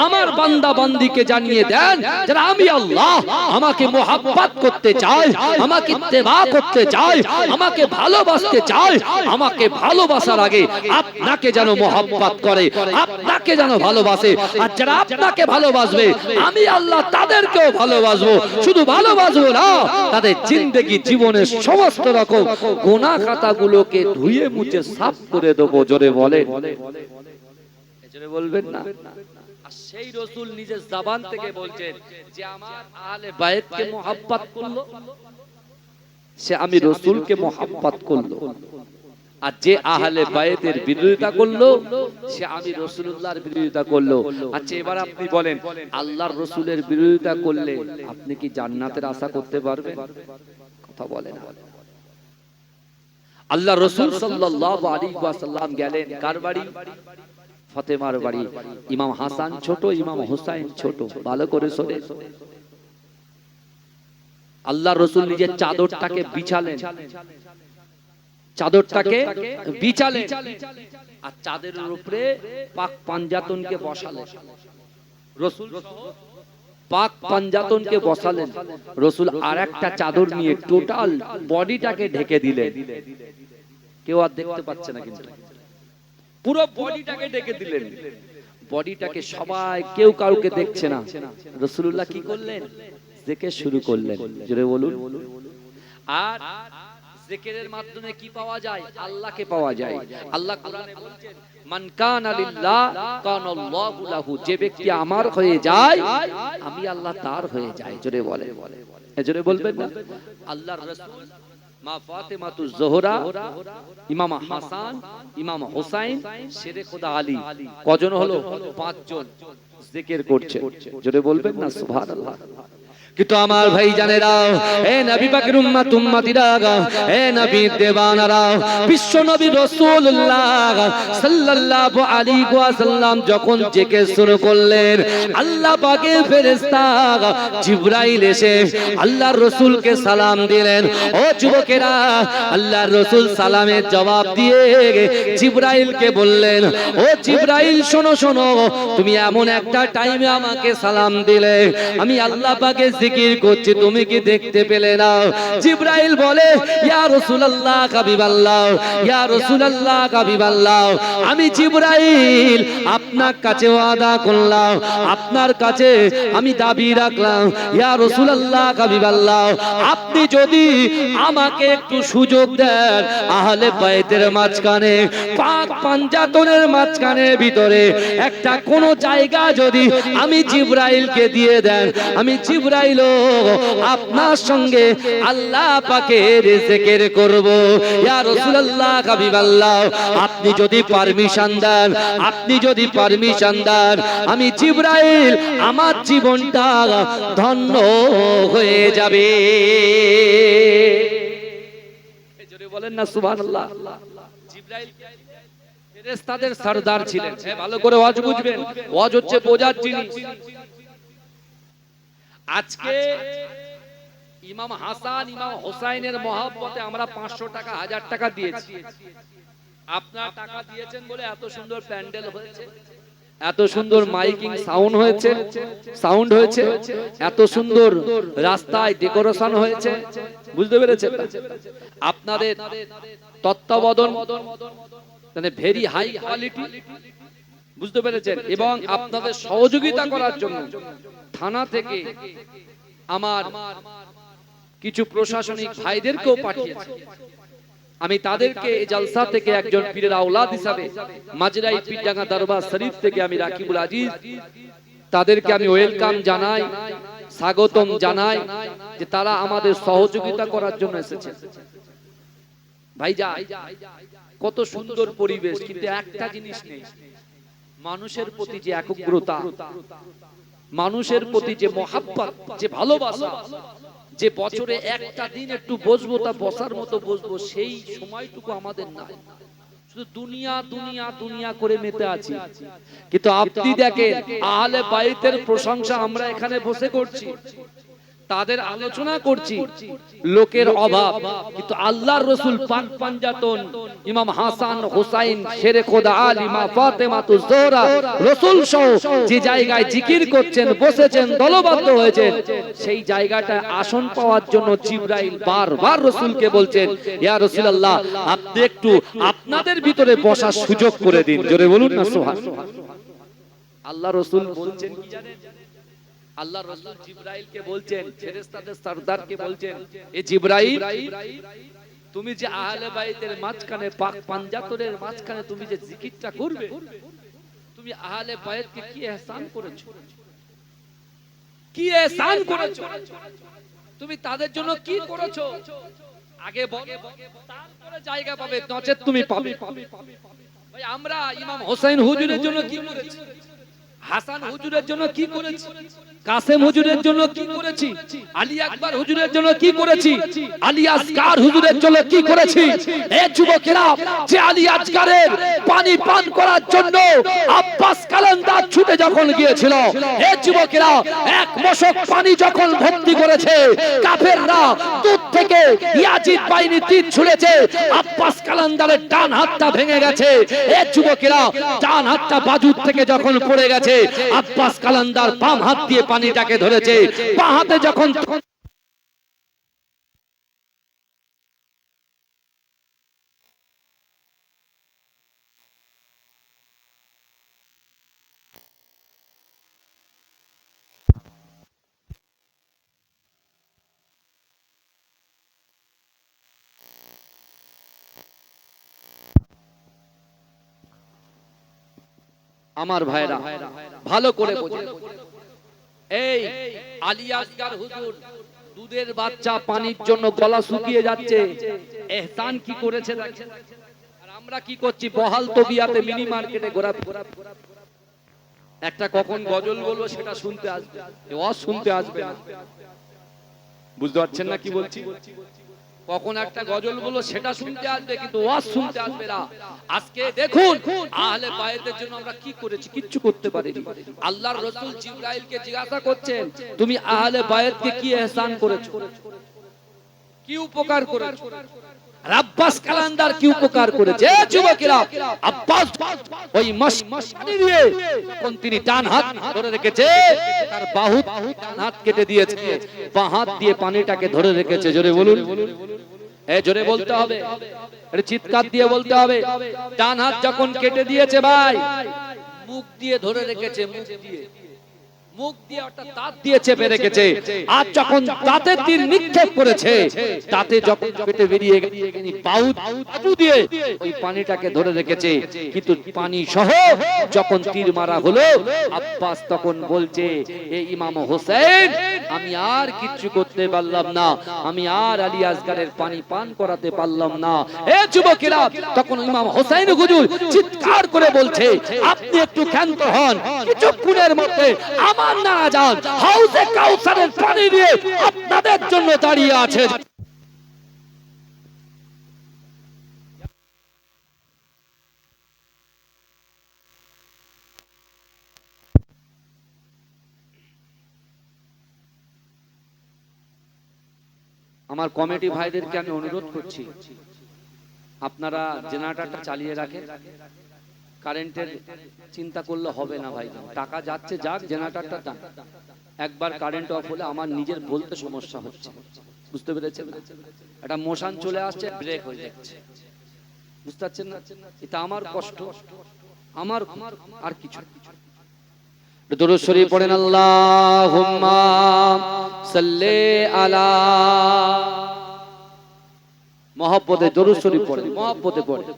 আমার বান্দা বান্দীকে জানিয়ে দেন যারা আমি আল্লাহ, আমাকে মুহাব্বত করতে চায়, আমাকে ইত্তেবা করতে চায়, আমাকে ভালোবাসতে চায়, আমাকে ভালোবাসার আগে আপনাকে যেন মুহাব্বত করে, আপনাকে যেন ভালোবাসে। আর যারা আপনাকে ভালোবাসবে আমি আল্লাহ তাদেরকেও ভালোবাসবো। শুধু ভালোবাসবো না, তাদের জিন্দেগি জীবনের সমস্ত রকম গুনাহ খাতাগুলোকে ধুয়ে মুছে সাফ করে দেবো। জোরে বলেন, জোরে বলবেন না? আর সেই রাসূল নিজের জবান থেকে বলছেন যে আমার আহলে বায়াতকে মুহাব্বত করলো, সে আমি রাসূলকে মুহাব্বত করলো। আর যে আহলে বায়াতের বিরোধিতা করলো সে আমি রাসূলুল্লাহর বিরোধিতা করলো। আচ্ছা, এবার আপনি বলেন, আল্লাহর রাসূলের বিরোধিতা করলে আপনি কি জান্নাতের আশা করতে পারবেন? কথা বলেন। আল্লাহর রাসূল সাল্লাল্লাহু আলাইহি ওয়াসাল্লাম গেলেন কার বাড়ি? ফাতেমার বাড়ি। ইমাম হাসান ছোট, ইমাম হোসেন ছোট, ভালো করে শোনে। আল্লাহর রাসূল নিজের চাদরটাকে বিছালেন, চাদরটাকে বিছালেন, আর চাদরের উপরে পাক পাঞ্জাতনকে বসালেন। রাসূল পাক পাঞ্জাতনকে বসালেন। রাসূল আরেকটা চাদর নিয়ে টোটাল বডিটাকে ঢেকে দিলেন। কেউ আর দেখতে পাচ্ছে না, কিন্তু পুরো বডিটাকে ঢেকে দিলেন। বডিটাকে সবাই, কেউ কাউকে দেখছে না। রাসূলুল্লাহ কি করলেন? জিকির শুরু করলেন। জোরে বলুন। আর জিকিরের মাধ্যমে কি পাওয়া যায়? আল্লাহকে পাওয়া যায়। আল্লাহ কোরআনে বলেন, মান কানা লিল্লাহ কানাল্লাহু লাহু। যে ব্যক্তি আমার হয়ে যায় আমি আল্লাহ তার হয়ে যাই। জোরে বলে, জোরে বলবেন না? আল্লাহর রাসূল, মা ফাতেমাতুজ জোহরা, ইমাম হাসান, ইমাম হোসেন, শেরে খোদা আলী, কজন হলো? 5 জন জিকির করছে। জোরে বলবেন না? সুবহানাল্লাহ। কিন্তু আমার ভাই জানেরা, এ নবী পাকের উম্মত উম্মতিরা, এ নবী দেওয়ানারা, বিশ্ব নবী রাসূলুল্লাহ সাল্লাল্লাহু আলাইহি ওয়াসাল্লাম যখন জিকির শুরু করলেন, আল্লাহ পাকের ফেরেশতা জিবরাইল এসে আল্লাহর রাসূলকে সালাম দিলেন। ও যুবকেরা, আল্লাহর রাসূল সালামের জবাব দিয়ে জিবরাইলকে বললেন, ও জিবরাইল শোনো শোনো, তুমি এমন একটা টাইমে আমাকে সালাম দিলে, আমি আল্লাহ পাকে জিকির করছি, তুমি কি দেখতে পেলে না? জিবরাইল বলে, ইয়া রাসূলুল্লাহ হাবিবাল্লাহ, ইয়া রাসূলুল্লাহ হাবিবাল্লাহ, আমি জিবরাইল আপনার কাছে ওয়াদা করলাম, আপনার কাছে আমি দাবি রাখলাম, ইয়া রাসূলুল্লাহ হাবিবাল্লাহ, আপনি যদি আমাকে একটু সুযোগ দেন, আহলে বায়াতের মাঝখানে, পাক পাঞ্জাতনের মাঝখানে ভিতরে একটা কোন জায়গা যদি আমি জিবরাইলকে দিয়ে দেন, আমি জিবরাইল জিবরাইল আপনার সঙ্গে আল্লাহ পাকের জিকির করব। ইয়া রাসূলুল্লাহ হাবিবাল্লাহ, আপনি যদি পারমিশন দেন, আপনি যদি পারমিশন দেন, আমি জিবরাইল আমার জীবনটা ধন্য হয়ে যাবে। জোরে বলেন না সুবহানাল্লাহ। জিবরাইল ফেরেশতাদের সরদার ছিলেন। ভালো করে ওয়াজ বুঝবেন, ওয়াজ হচ্ছে বোঝার জিনিস। আজকে ইমাম হাসান ইমাম হোসাইনের মহব্বতে আমরা 500 টাকা 1000 টাকা দিয়েছি। আপনারা টাকা দিয়েছেন বলে এত সুন্দর প্যান্ডেল হয়েছে, এত সুন্দর মাইকিং সাউন্ড হয়েছে, এত সুন্দর রাস্তায় ডেকোরেশন হয়েছে। বুঝতে পেরেছেন? আপনাদের তত্ত্বাবধান মানে ভেরি হাই কোয়ালিটি, বুঝতে পেরেছেন? এবং আপনাদের সহযোগিতা করার জন্য থানা থেকে আমার কিছু প্রশাসনিক ভাইদেরকেও পাঠিয়েছে। আমি তাদেরকে এই জলসা থেকে একজন পীরের আওলাদ হিসাবে মাজরাই পীরডাঙ্গা দরবার শরীফ থেকে আমি রাকিবুল আজিজ তাদেরকে আমি ওয়েলকাম জানাই, স্বাগতম জানাই যে তারা আমাদের সহযোগিতা করার জন্য এসেছে। ভাইজান, কত সুন্দর পরিবেশ, কিন্তু একটা জিনিস নেই, মানুষের প্রতি যে একগ্রতা, মানুষের প্রতি যে মহাব্বত, যে ভালোবাসা, যে বছরে একটা দিন একটু বসবো, তা বসার মতো বসবো, সেই সময়টুকু আমাদের নাই। শুধু দুনিয়া দুনিয়া দুনিয়া করে মেতে আছি। কিন্তু আপনি দেখেন আহলে বাইতের প্রশংসা আমরা এখানে বসে করছি, তাদের আলোচনা করছি, লোকের অভাব, কিন্তু আল্লাহর রাসূল পাক পাঞ্জাতন ইমাম হাসান হুসাইন শেরে খোদা আলী মা ফাতেমাতুজ জোহরা রাসূল সহ যে জায়গায় জিকির করছেন, বসেছেন, দলবদ্ধ হয়েছেন, সেই জায়গাটায় আসন পাওয়ার জন্য জিবরাইল বারবার রাসূলকে বলছেন, ইয়া রাসূলুল্লাহ, আপনি একটু আপনাদের ভিতরে বসার সুযোগ করে দিন। জোরে বলুন না সুবহানাল্লাহ। আল্লাহ রাসূল বলছেন কি জানেন? আল্লাহ রাসূল জিবরাইলকে বলছেন, ফেরেশতাদের সরদারকে বলছেন, এ জিবরাইল, তুমি যে আহলে বাইতের মাঝখানে, পাক পাঞ্জাতনের মাঝখানে তুমি যে জিকিরটা করবে, তুমি আহলে বাইতকে কি ইহসান করেছো, কি ইহসান করেছো, তুমি তাদের জন্য কি করেছো? আগে বলো, তারপরে জায়গা পাবে, নচেত তুমি পাবে। ভাই, আমরা ইমাম হোসেন হুজুরের জন্য কি করেছি, হাসান হুজুরের জন্য কি করেছি, কাসেম হুজুরের জন্য কি করেছি, আলী আকবর হুজুরের জন্য কি করেছি, আলী আসগার হুজুরের জন্য কি করেছি? এই যুবকেরা যে আলী আসগারের পানি পান করার জন্য আব্বাস কালান্দার ছুটে যখন গিয়েছিল, এই যুবকেরা এক মশক পানি যখন ভর্তি করেছে, কাফেররা দূর থেকে ইয়াজিদ বাহিনী তীর ছুঁড়েছে, আব্বাস কালান্দারের ডান হাতটা ভেঙে গেছে। এই যুবকেরা ডান হাতটা বাজুর থেকে যখন পড়ে গেছে, আব্বাস কালান্দার বাম হাত দিয়ে পানিটাকে ধরেছে, বাঁ হাতে যখন আমার ভাইরা ভালো করে বোঝেন, এই আলী আসগার হুজুর দুধের বাচ্চা পানির জন্য গলা শুকিয়ে যাচ্ছে, ইহসান কি করেছে দেখেন। আর আমরা কি করছি? বহাল তবিয়াতে মিনি মার্কেটে ঘোরাফেরা, একটা কখন গজল বলবো সেটা শুনতে আসবে, ওয়াজ শুনতে আসবে না। বুঝতে পারছেন না কি বলছি? কখন একটা গজল বলবো সেটা শুনতে আসবে, কিন্তু ওয়াজ শুনতে আসবে না। আজকে দেখুন আহলে বাইতের জন্য আমরা কি করেছি, কিচ্ছু করতে পারিনি। আল্লাহর রাসূল জিবরাইলকে জিজ্ঞাসা করছেন, তুমি আহলে বাইতকে কি ইহসান করেছো, কি উপকার করেছো? আব্বাস কালান্দার কি উপকার করেছে? যুবকেরা, আব্বাস ওই মশানি দিয়ে কোন তিনি ডান হাত ধরে রেখেছে, তার বাহু ডান হাত কেটে দিয়েছে, বাঁ হাত দিয়ে পানিটাকে ধরে রেখেছে। জোরে বলুন, এই জোরে বলতে হবে, এটা চিৎকার দিয়ে বলতে হবে। ডান হাত যখন কেটে দিয়েছে ভাই, মুখ দিয়ে ধরে রেখেছে, মুখ দিয়ে মুখ দিয়ে একটা দাঁত দিয়ে চেপে রেখেছে, আর যখন দাঁতের তীর নিক্ষেপ করেছে তাতে যখন পেটে বেরিয়ে গেছে বাহু দিয়ে ওই পানিটাকে ধরে রেখেছে, কিন্তু পানি সহ যখন তীর মারা হলো আব্বাস তখন বলছে, এ ইমাম হোসেন আমি আর কিচ্ছু করতে পারলাম না, আমি আর আলী আসগারের পানি পান করাতে পারলাম না। এ যুবকেরা, তখন ইমাম হোসেন হুজুর চিৎকার করে বলছে, আপনি একটু ক্ষান্ত হন, কিছুক্ষণের মধ্যে আমার নানা যান হাউজে কাউসারের পানি দিয়ে আপনাদের জন্য দাঁড়িয়ে আছে। আমার কমিটি ভাইদেরকে আমি অনুরোধ করছি, আপনারা জেনারেটরটা চালিয়ে রাখেন, কারেন্টের চিন্তা করলে হবে না ভাই, টাকা যাচ্ছে যাক, জেনারেটরটা টান। একবার কারেন্ট অফ হলে আমার নিজের বলতে সমস্যা হচ্ছে, বুঝতে পেরেছেন? একটা মোশন চলে আসছে, ব্রেক হয়ে যাচ্ছে, বুঝতে পারছেন না? এটা আমার কষ্ট, আমার আর কিছু। দুরূদ শরীফ পড়েন, আল্লাহুম্মা সাল্লি আলা, মহব্বতে দুরূদ শরীফ পড়েন, মহব্বতে পড়েন।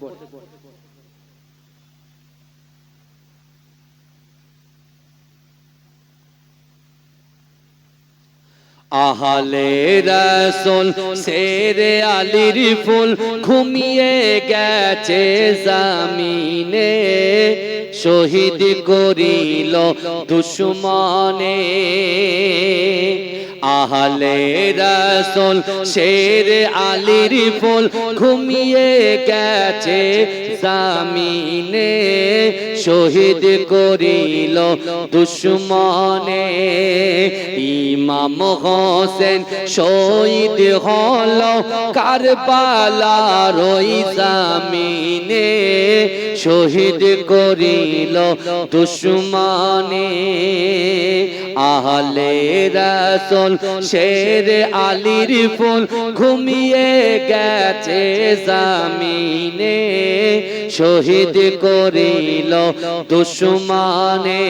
আহলে রাসূল শেরে আলীর ফুল ঘুমিয়ে গেছে জমিনে, শহীদ করিল দুশমনে। আহলে রাসূল শেরে আলীর ফুল ঘুমিয়ে গেছে জমিনে, শহীদ করিল দুশমনে। ইমাম হোসেন শহীদ হল কারবালার ওই জমিনে, শহীদ করিল দুশমনে। আহলে রাসূল শেরে আলীর ফুল ঘুমিয়ে গেছে জমিনে, শহীদ করিল দুশমনে।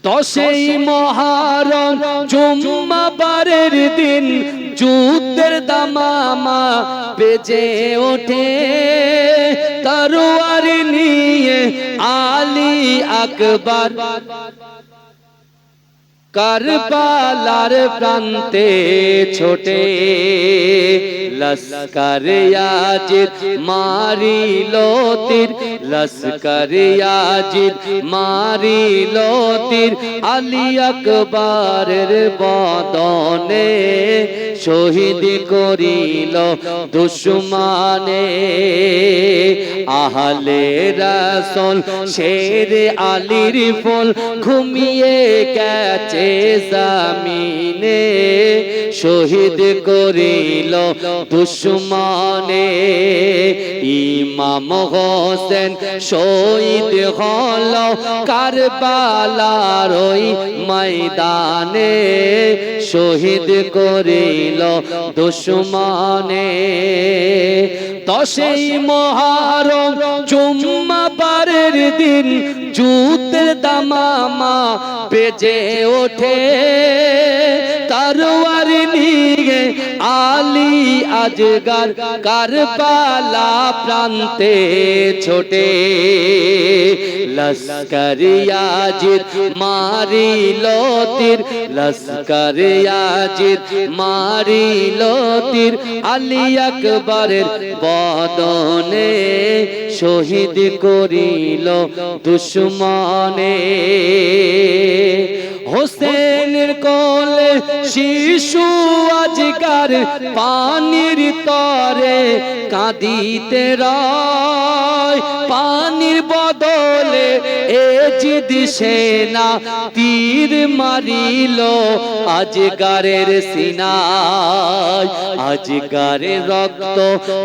10ই মুহররম জুম্মাবারের দিন যুদ্ধের দামামা বেজে ওঠে, তরোয়ার নিয়ে আলী আকবর কারবালার প্রান্তে ছোটে। লস্কর ইয়াজিদ মারিল তীর, লস্কর ইয়াজিদ মারিল তীর, আলী আকবরের বদনে, শহীদ করিল দুশমনে। আহলে রাসূল শেরে আলীর ফুল ঘুমিয়ে গেছে জমিনে, শহীদ করিল দুশমনে। ইমাম হোসেন শহীদ হল কারবালার ওই ময়দানে, শহীদ করিল দুশমনে। 10ই মুহররম জুম্মাবারের দিন যুদ্ধের দামামা বেজে ওঠে, তরোয়ার নিয়ে আলী আসগর কারবালা প্রান্তে ছোটে। লস্কর ইয়াজিদ মারিল তীর, লস্কর ইয়াজিদ মারিল তীর, আলী আকবরের বদনে, শহীদ করিল দুশমনে। হোসেনের কোলে শিশু আজকার পানির তরে কাঁদিতে রয়, পানির বদলে এজিদ সেনা তীর মারিল আজগারের সিনায়। আজগারের রক্ত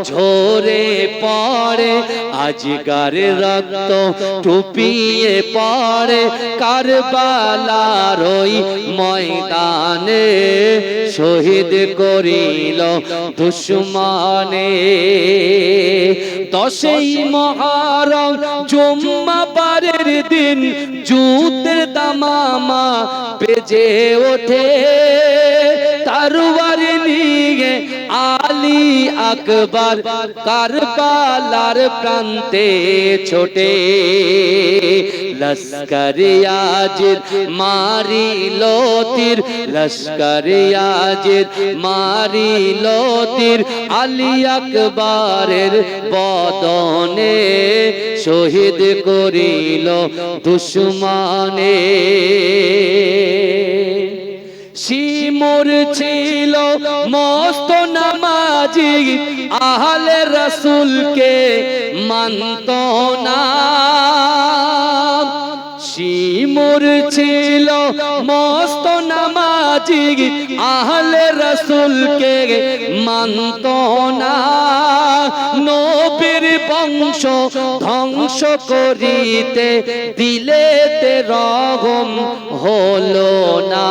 ঝরে পড়ে, আজগারের রক্ত টুপিয়ে পড়ে কারবালার ওই ময়দানে, শহীদ করিল দুশমনে। 10ই মুহররম জুম্মাবারের তরবারের দিন যুদ্ধের দামামা বেজে ওঠে তরবার নিয়ে আলী আকবর কারবালার প্রান্তে ছোটে লস্কর ইয়াজিদ মারিল তীর লস্কর ইয়াজিদ মারিল তীর আলী আকবরের বদনে শহীদ করিল দুশমনে শিমুর ছিল মস্ত নামাজি আহলে রাসূলকে মানত না শিমুর ছিল মস্ত নামাজি আহলে রাসূলকে মানত না নবীর বংশ ধ্বংস করিতে দিলেতে রহম হলো না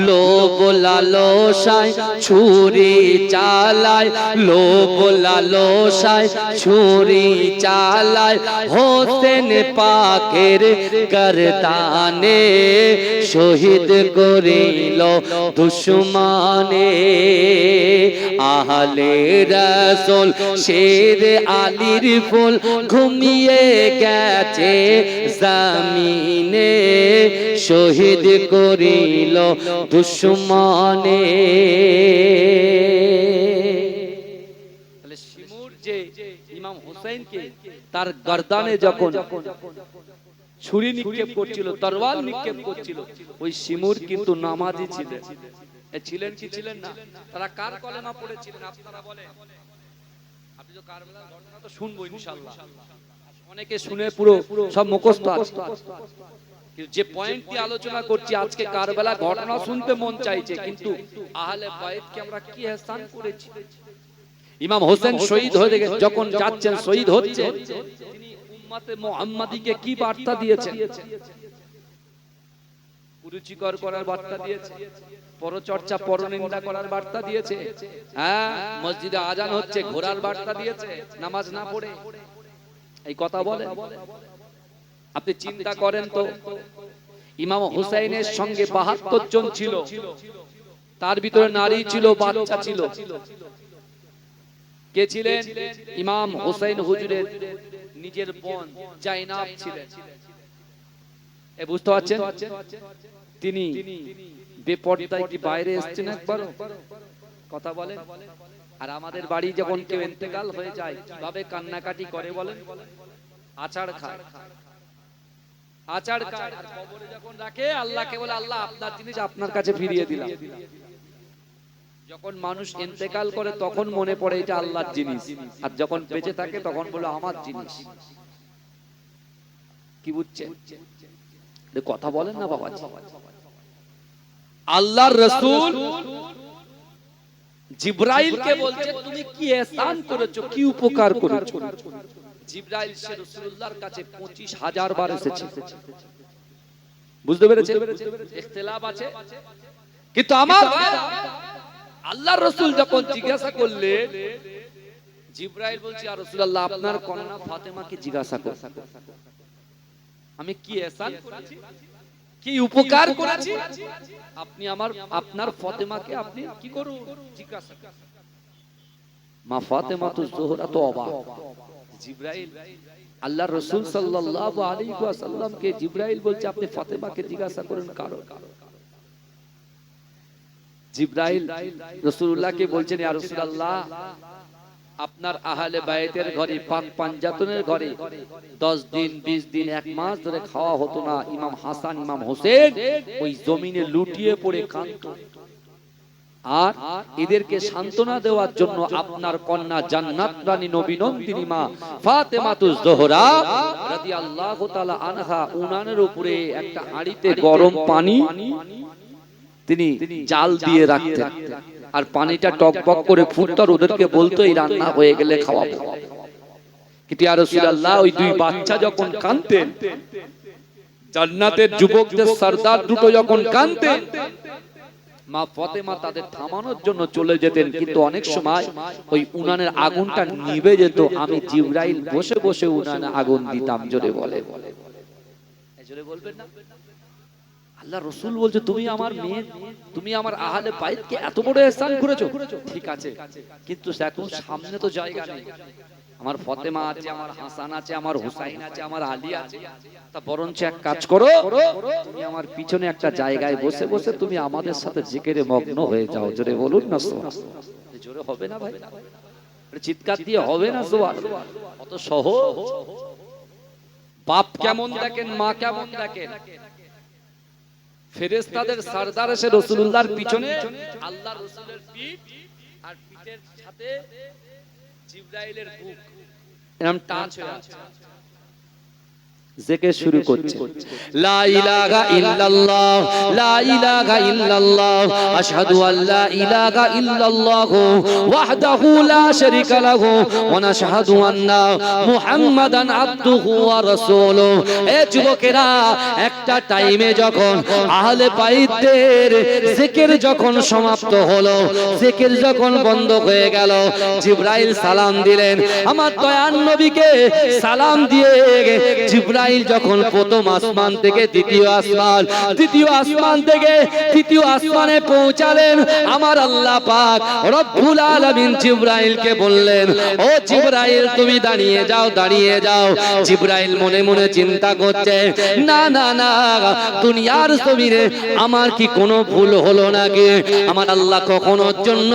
লোভ লালসায় ছুরি চালায় লোভ লালসায় ছুরি চালায় হোসেন পাকের গর্দানে শহীদ করিল দুশমনে আহলে রাসূল শের আলীর ফুল ঘুমিয়ে গেছে জমিনে শহীদ করিল দুশমনে তাহলে শিমুর যে ইমাম হোসেনকে তার গর্দানে যখন ছুরি নিক্ষেপ করছিল তরবাল নিক্ষেপ করছিল ওই শিমুর কিন্তু নামাজি ছিলেন ছিলেন কি ছিলেন না তারা কার কলেমা পড়েছিলেন আপনারা বলেন আপনি তো কারবালার ঘটনা তো শুনবো ইনশাআল্লাহ অনেকে শুনে পুরো সব মুখস্থ আছে যে পয়েন্টটি আলোচনা করছি আজকে কারবালা ঘটনা শুনতে মন চাইছে কিন্তু আহলে বাইতকে আমরা কি ইহসান করেছি ইমাম হোসেন শহীদ হয়ে যখন যাচ্ছেন শহীদ হচ্ছে তিনি উম্মতে মুহাম্মাদিকে কি বার্তা দিয়েছেন কুরুচিকর করার বার্তা দিয়েছে পরচর্চা পরনিন্দা করার বার্তা দিয়েছে হ্যাঁ মসজিদে আজান হচ্ছে ঘোরার বার্তা দিয়েছে নামাজ না পড়ে এই কথা বলেন আপনি চিন্তা করেন তো ইমাম হুসাইনের সঙ্গে ৭২ জন ছিল তার ভিতরে নারী ছিল বাচ্চা ছিল কে ছিলেন ইমাম হুসাইন হুজুরের নিজের বোন জাইনাব ছিলেন এ বুঝতে পারছেন তিনি বেপরদায় কি বাইরে এসেছেন একবার কথা বলেন আর আমাদের বাড়ি যখন কেউ ইন্তেকাল হয়ে যায় কিভাবে কান্নাকাটি করে বলেন আচার খায় আচার খায় আর কবরে যখন রাখে আল্লাহকে বলে আল্লাহ আপনার জিনিস আপনার কাছে ফিরিয়ে দিলাম যখন মানুষ ইন্তেকাল করে তখন মনে পড়ে এটা আল্লাহর জিনিস আর যখন বেঁচে থাকে তখন বলে আমার জিনিস কি বুঝছেন কথা বলেন না বাবা আল্লাহর রাসূল জিবরাইলকে বলছে তুমি কি ইহসান করেছো কি উপকার করেছো জিবরাইল সে রাসূলুল্লাহর কাছে ২৫,০০০ বার এসেছে বুঝতে পেরেছেন ইখতিলাফ আছে কিন্তু আমার আল্লাহর রাসূল যখন জিজ্ঞাসা করলেন জিবরাইল বলছে ইয়া রাসূলুল্লাহ আপনার কন্যা ফাতেমাকে জিজ্ঞাসা করুন আমি কি ইহসান করেছি কি উপকার করেছি আপনি আপনার ফাতেমাকে আপনি কি করুন জিজ্ঞাসা মা ফাতেমা তো জোহরা তো অবাক জিবরাইল আল্লাহর রাসূল সাল্লাল্লাহু আলাইহি ওয়াসাল্লাম কে জিবরাইল বলছে আপনি ফাতেমাকে জিজ্ঞাসা করেন কারণ জিবরাইল রাসূলুল্লাহকে বলছেন ইয়া রাসূলুল্লাহ আপনার আহলে বাইতের ঘরে পাক পাঞ্জাতনের ঘরে 10 দিন 20 দিন 1 মাস ধরে খাওয়া হতো না ইমাম হাসান ইমাম হোসেন ওই জমিনে লুটিয়ে পড়ে কাঁদতো আর এদেরকে সান্তনা দেওয়ার জন্য আপনার কন্যা জান্নাত রানী নবীনন্দিনী মা ফাতেমাতুজ জোহরা রাদিয়াল্লাহু তাআলা আনহা উনানের উপরে একটা হাঁড়িতে গরম পানি তিনি জাল দিয়ে রাখতেন আর পানিটা টকবক করে ফুটতো আর ওদেরকে বলতো এই রান্না হয়ে গেলে খাওয়াবো কিন্তু ইয়া রাসূলুল্লাহ ওই দুই বাচ্চা যখন কাঁদতেন জান্নাতের যুবকদের সরদার দুটো যখন কাঁদতেন মা ফাতেমা তাদের থামানোর জন্য চলে যেতেন, কিন্তু অনেক সময় ওই উনানের আগুনটা নিভে যেত। আমি জিবরাইল বসে বসে উনানে আগুন দিতাম। জোরে বলে, জোরে বলবেন না? আল্লাহ রাসূল বলছে তুমি আমার মেয়ে, তুমি আমার আহলে বাইতকে এত বড় ihsan করেছো, ঠিক আছে, কিন্তু এখন সামনে তো জায়গা নেই। আমার ফাতেমা আছে, আমার হাসান আছে, আমার হুসাইন আছে, আমার আলী আছে, তা বরঞ্চ এক কাজ করো, তুমি আমার পিছনে একটা জায়গায় বসে বসে তুমি আমাদের সাথে জিকিরে মগ্ন হয়ে যাও। জোরে বলুন না সুবহানাল্লাহ। জোরে হবে না ভাই? চিৎকার দিয়ে হবে না সুবহানাল্লাহ? কত সহজ। বাপ কেমন দেখেন, মা কেমন দেখেন। ফেরেশতাদের সরদার এসে রাসূলুল্লাহর পিছনে, আল্লাহর রাসূলের পিঠ আর পিঠের সাথে জিবরাইলের বুক এরকম টাচ হয়ে আছে। জিকির শুরু করছে, লা ইলাহা ইল্লাল্লাহ, লা ইলাহা ইল্লাল্লাহ, আশহাদু আল্লা ইলাহা ইল্লাল্লাহ ওয়াহদাহু লা শারীকা লাহু ওয়া নাশহাদু আন্না মুহাম্মাদান আবদুহু ওয়া রাসূলুহু। এ যুবকেরা, একটা টাইমে যখন আহলে বাইতের জিকির যখন সমাপ্ত হলো, জিকির যখন বন্ধ হয়ে গেল, জিবরাইল সালাম দিলেন। আমার দয়ার নবীকে সালাম দিয়ে জিবরাইল যখন প্রথম আসমান থেকে দ্বিতীয় আসমান, দ্বিতীয় আসমান থেকে তৃতীয় আসমানে পৌঁছালেন, আমার আল্লাহ পাক রব্বুল আলামিন জিবরাইলকে বললেন, ও জিবরাইল তুমি দাঁড়িয়ে যাও, দাঁড়িয়ে যাও। জিবরাইল মনে মনে চিন্তা করছে, না না না, দুনিয়ার জমিনে আমার কি কোনো ভুল হলো নাকি? আমার আল্লাহ কখনোর জন্য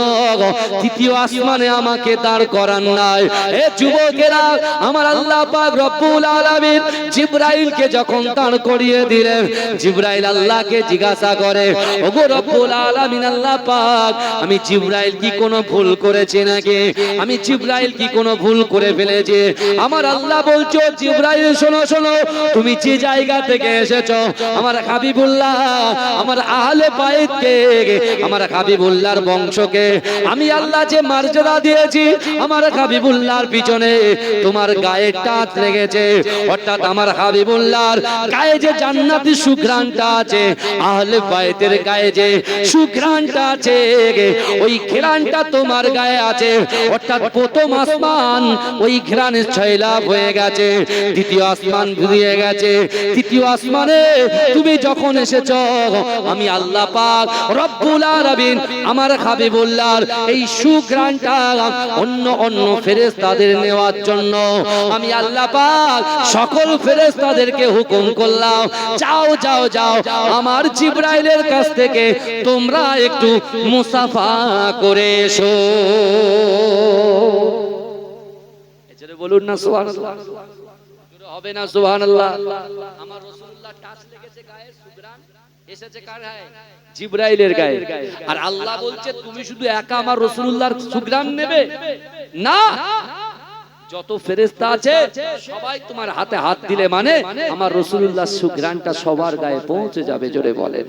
তৃতীয় আসমানে আমাকে দাঁড় করান নাই। এ যুবকেরা, আমার আল্লাহ পাক রব্বুল আলামিন জিবরাইলকে যখন দাঁড় করিয়ে দিলেন, জিবরাইল আল্লাহকে জিজ্ঞাসা করে, ওগো রব্বুল আলামিন আল্লাহ পাক, আমি জিবরাইল কি কোনো ভুল করেছি নাকি? আমি জিবরাইল কি কোনো ভুল করে ফেলেছি? আমার আল্লাহ বলছো, জিবরাইল শোনো শোনো, তুমি যে জায়গা থেকে এসেছো, আমার হাবিবুল্লাহ, আমার আহলে বাইতকে, আমার হাবিবুল্লাহর বংশকে আমি আল্লাহ যে মর্যাদা দিয়েছি, আমার হাবিবুল্লাহর পিছনে তোমার গায়ে টাচ লেগেছে, অর্থাৎ আমার হাবিবুল্লাহর গায়ে যে জান্নাতি সুঘ্রাণটা আছে, আহলে বাইতের গায়ে যে সুঘ্রাণটা আছে, ওই ঘ্রাণটা তোমার গায়ে আছে। অর্থাৎ প্রথম আসমান ওই ঘ্রাণে ছয়লাভ হয়ে গেছে, দ্বিতীয় আসমান ঘুরিয়ে গেছে, তৃতীয় আসমানে তুমি যখন এসেছো, আমি আল্লাহ পাক রব্বুল আলামিন আমার হাবিবুল্লাহর এই সুঘ্রাণটা অন্য অন্য ফেরেশতাদের নেওয়ার জন্য আমি আল্লাহ পাক সকল ফেরেশতাদেরকে হুকুম করলাম, যাও যাও যাও, আমার জিবরাইলের কাছ থেকে তোমরা একটু মুসাফা করে এসো। এজন্য বলুন না সুবহানাল্লাহ, হবে না সুবহানাল্লাহ? আমার রাসূলুল্লাহ টাচ লেগেছে গায়ে, সুঘ্রাণ এসেছে কার গায়ে? জিবরাইলের গায়ে। আর আল্লাহ বলছে তুমি শুধু একা আমার রাসূলুল্লাহর সুঘ্রাণ নেবে না, যত ফেরেশতা আছে সবাই তোমার হাতে হাত দিলে মানে আমার রাসূলুল্লাহর সুঘ্রাণটা সবার গায়ে পৌঁছে যাবে। জোরে বলে।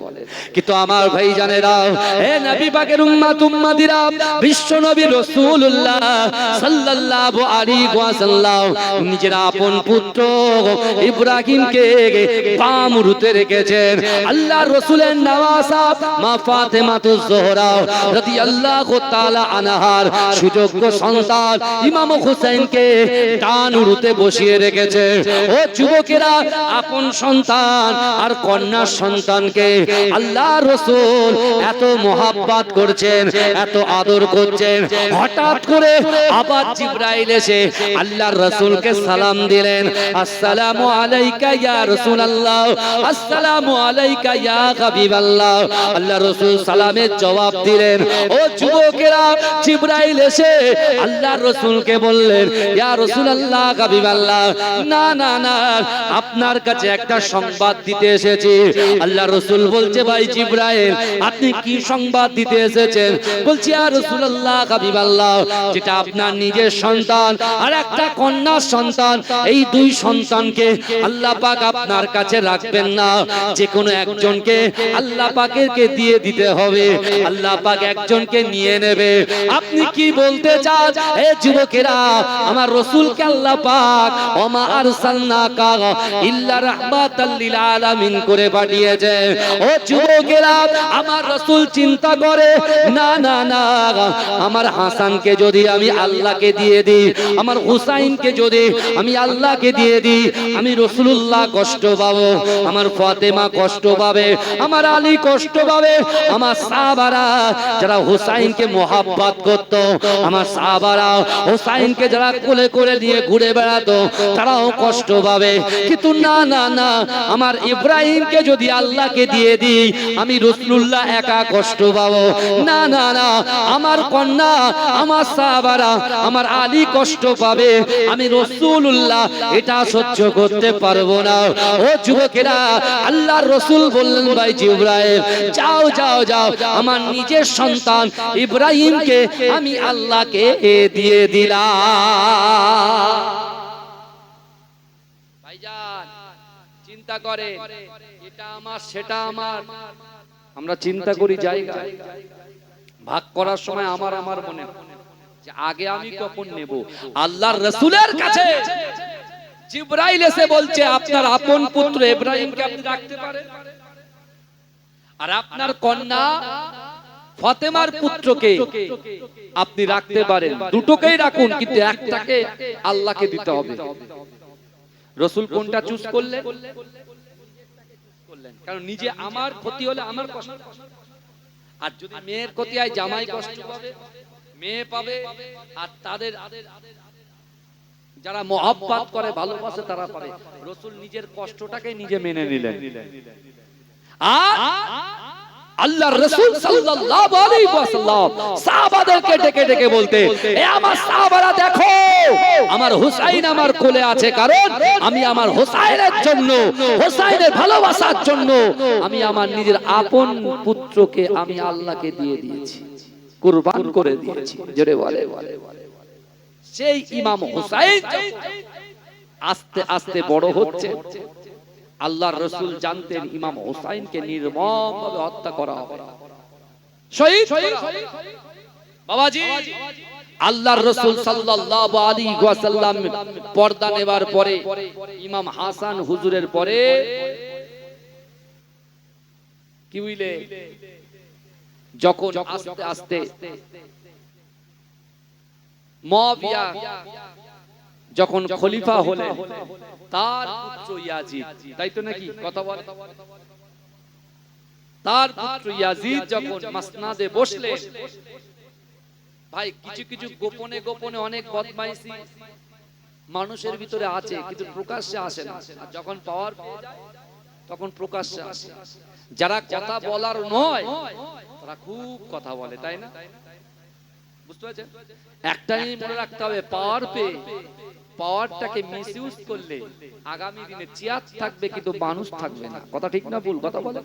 কিন্তু আমার ভাই জানেরা, হে নবী পাকের উম্মত উম্মতিরা, বিশ্ব নবী রাসূলুল্লাহ সাল্লাল্লাহু আলাইহি ওয়াসাল্লাম নিজের আপন পুত্র ইব্রাহিমকে বামরুতে রেখেছেন। আল্লাহর রাসূলের নওয়াসা মা ফাতেমাতুজ জোহরা রাদিয়াল্লাহু তাআলা আনহার সুযোগ্য সন্তান ইমাম হুসাইনকে ডান উরুতে বসিয়ে রেখেছে। ও যুবকেরা, আপন সন্তান আর কন্যা সন্তানকে আল্লাহর রাসূল এত মোহাব্বত করছেন, এত আদর করছেন, হঠাৎ করে আবার জিবরাইল এসে আল্লাহর রাসূলকে সালাম দিলেন, আসসালামু আলাইকা ইয়া রাসূলুল্লাহ, আসসালামু আলাইকা ইয়া হাবিবাল্লাহ। আল্লাহর রাসূল সালামের জবাব দিলেন। ও যুবকেরা, জিবরাইল এসে আল্লাহর রাসূলকে বললেন, ইয়া রাসূলুল্লাহ, হাবিবাল্লাহ, না না না, আপনার কাছে একটা সংবাদ দিতে এসেছি। আল্লাহর রাসূল বলছে, ভাই জিবরাইল, আপনি কি সংবাদ দিতে এসেছেন? বলছি, ইয়া রাসূলুল্লাহ, হাবিবাল্লাহ, যেটা আপনার নিজের সন্তান আর একটা কন্যা সন্তান, এই দুই সন্তানকে আল্লাহ পাক আপনার কাছে রাখবেন না, যে কোনো একজনকে আল্লাহ পাকেরকে দিয়ে দিতে হবে, আল্লাহ পাক একজনকে নিয়ে নেবে। আপনি কি বলতে চান? এ যুবকেরা, আমার আমার রাসূলকে আল্লাহ পাক ওমা আরসালনাকা ইল্লা রাহমাতাল লিল আলামিন করে পাঠিয়েছে। ও যুবকেরা, আমার রাসূল চিন্তা করে না না না, আমার হাসানকে যদি আমি আল্লাহকে দিয়ে দিই, আমার হুসাইনকে যদি আমি আল্লাহকে দিয়ে দিই, আমি রাসূলুল্লাহ কষ্ট পাবো, আমার ফাতেমা কষ্ট পাবে, আমার আলী কষ্ট পাবে, আমার সাহাবারা যারা হুসাইনকে মোহাব্বত করত, আমার সাহাবারা হুসাইনকে যারা কোলে করে নিয়ে ঘুরে বেড়াতো, তারাও কষ্ট পাবে। কিন্তু না না না, আমার ইব্রাহিমকে যদি আল্লাহকে দিয়ে দিই, আমি রাসূলুল্লাহ একা কষ্ট পাবো। না না না, আমার কন্যা, আমার সাহাবারা, আমার আলী কষ্ট পাবে, আমি রাসূলুল্লাহ এটা সহ্য করতে পারবো না। ও যুবকেরা, আল্লাহর রাসূল বললেন, ভাই জিবরাইল, যাও যাও যাও, আমার নিজের সন্তান ইব্রাহিমকে আমি আল্লাহকে দিয়ে দিলাম। ভাইজান চিন্তা করে, এটা আমার সেটা আমার, আমরা চিন্তা করি জায়গা ভাগ করার সময় আমার আমার মনে যে আগে আমি কখন নেব। আল্লাহর রাসূলের কাছে জিবরাইল এসে বলছে, আপনার আপন পুত্র ইব্রাহিমকে আপনি রাখতে পারেন, আর আপনার কন্যা ফাতেমার পুত্রকে আপনি রাখতে পারেন, দুটোকেই রাখুন, কিন্তু একটাকে আল্লাহকে দিতে হবে। রাসূল কোনটা চুজ করলেন? কারণ নিজে আমার ক্ষতি হলে আমার কষ্ট, আর যদি মেয়ের ক্ষতি হয় জামাই কষ্ট পাবে, মেয়ে পাবে, আর তাদের যারা মহব্বত করে ভালোবাসে তারা পারে। রাসূল নিজের কষ্টটাকে নিজে মেনে নিলেন। আর আল্লাহর রাসূল সাল্লাল্লাহু আলাইহি ওয়াসাল্লাম সাহাবাদেরকে ডেকে ডেকে বলতে, এ আমার সাহাবারা দেখো, আমার হুসাইন আমার কোলে আছে, কারণ আমি আমার হুসাইনের জন্য, হুসাইনের ভালোবাসার জন্য আমি আমার নিজের আপন পুত্রকে আমি আল্লাহকে দিয়ে দিয়েছি, কুরবান করে দিয়েছি। জোরে বলে সেই ইমাম হুসাইন আস্তে আস্তে বড় হচ্ছে, আল্লাহর রাসূল জানতেন ইমাম হুসাইনকে নির্মমভাবে হত্যা করা হবে, শহীদ করা হবে। বাবাজি, আল্লাহর রাসূল সাল্লাল্লাহু আলাইহি ওয়াসাল্লাম পর্দা নেবার পরে ইমাম হাসান হুজুরের পরে কি হইলে, যখন আস্তে আস্তে মুয়াবিয়া যখন খলিফা হলেন, তার পুত্র ইয়াজিদ, তাই তো নাকি কথা বলে, তার পুত্র ইয়াজিদ যখন মাসনাদে বসলেন, ভাই কিছু কিছু গোপনে গোপনে অনেক বদমাইশি মানুষের ভিতরে আছে, কিন্তু প্রকাশ্যে আসে না, আর যখন পাওয়ার পেয়ে যায় তখন প্রকাশ্যে আসে। যারা কথা বলার নয় তারা খুব কথা বলে, তাই না? বুঝতে পারছেন? একটাই মনে রাখতে হবে, পাওয়ার পেয়ে পাওয়ারটাকে মিসইউজ করলে আগামী দিনে চেয়ার থাকবে কিন্তু মানুষ থাকবে না। কথা ঠিক না ভুল? কথা বলে,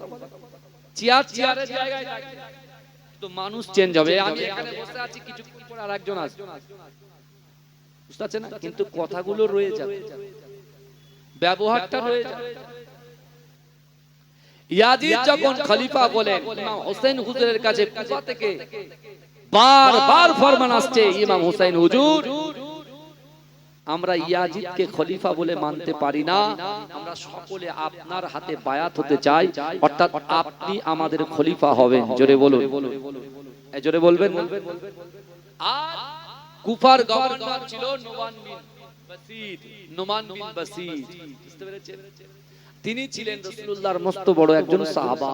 চেয়ারের জায়গায় থাকবে তো মানুষ চেঞ্জ হবে। আমি এখানে বসে আছি, কিছুক্ষণ পর আরেকজন আসবে, বুঝতে পারছেন না? কিন্তু কথাগুলো রয়ে যাবে, ব্যবহারটা রয়ে যাবে। ইয়াজিদ যখন খলিফা বলেন, ইমাম হোসেন হুজুরের কাছে কুফা থেকে বারবার ফরমান আসছে, ইমাম হোসেন হুজুর, আমরা ইয়াজিদকে খলিফা বলে মানতে পারি না, আমরা সকলে আপনার হাতে বায়াত হতে চাই, অর্থাৎ আপনি আমাদের খলিফা হবেন। জোরে বলুন, এই জোরে বলবেন। আর কুফার গভর্নর ছিল নোমান বিন বাসির, বুঝতে পেরেছেন? তিনি ছিলেন রাসূলুল্লাহর মস্ত বড় একজন সাহাবা,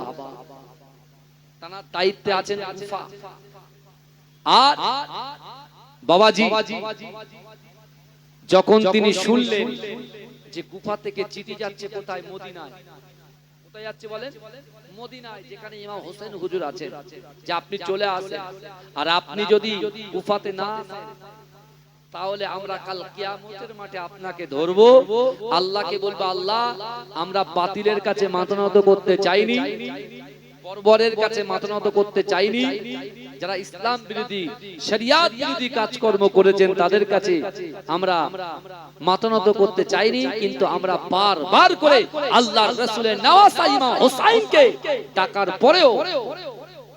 তার দায়িত্বে আছেন কুফা। আর বাবাজি যখন তিনি শুনলেন যে কুফা থেকে চিঠি যাচ্ছে কোথায়? মদিনায়। কোথায় যাচ্ছে বলেন? মদিনায়, যেখানে ইমাম হোসেন হুজুর আছেন, যে আপনি চলে আসেন, আর আপনি যদি কুফাতে না আসেন তাহলে আমরা কাল কিয়ামতের মাঠে আপনাকে ধরবো, আল্লাহকে বলবো, আল্লাহ আমরা বাতিলের কাছে মাথা নত করতে চাইনি, বর্বরের কাছে মাথা নত করতে চাইনি, যারা ইসলাম বিরোধী শরিয়াত বিরোধী কাজকর্ম করেছেন তাদের কাছে আমরা মাথা নত করতে চাইনি, কিন্তু আমরা বারবার করে আল্লাহর রাসূলের নওয়াসা ইমাম হুসাইনকে ডাকার পরেও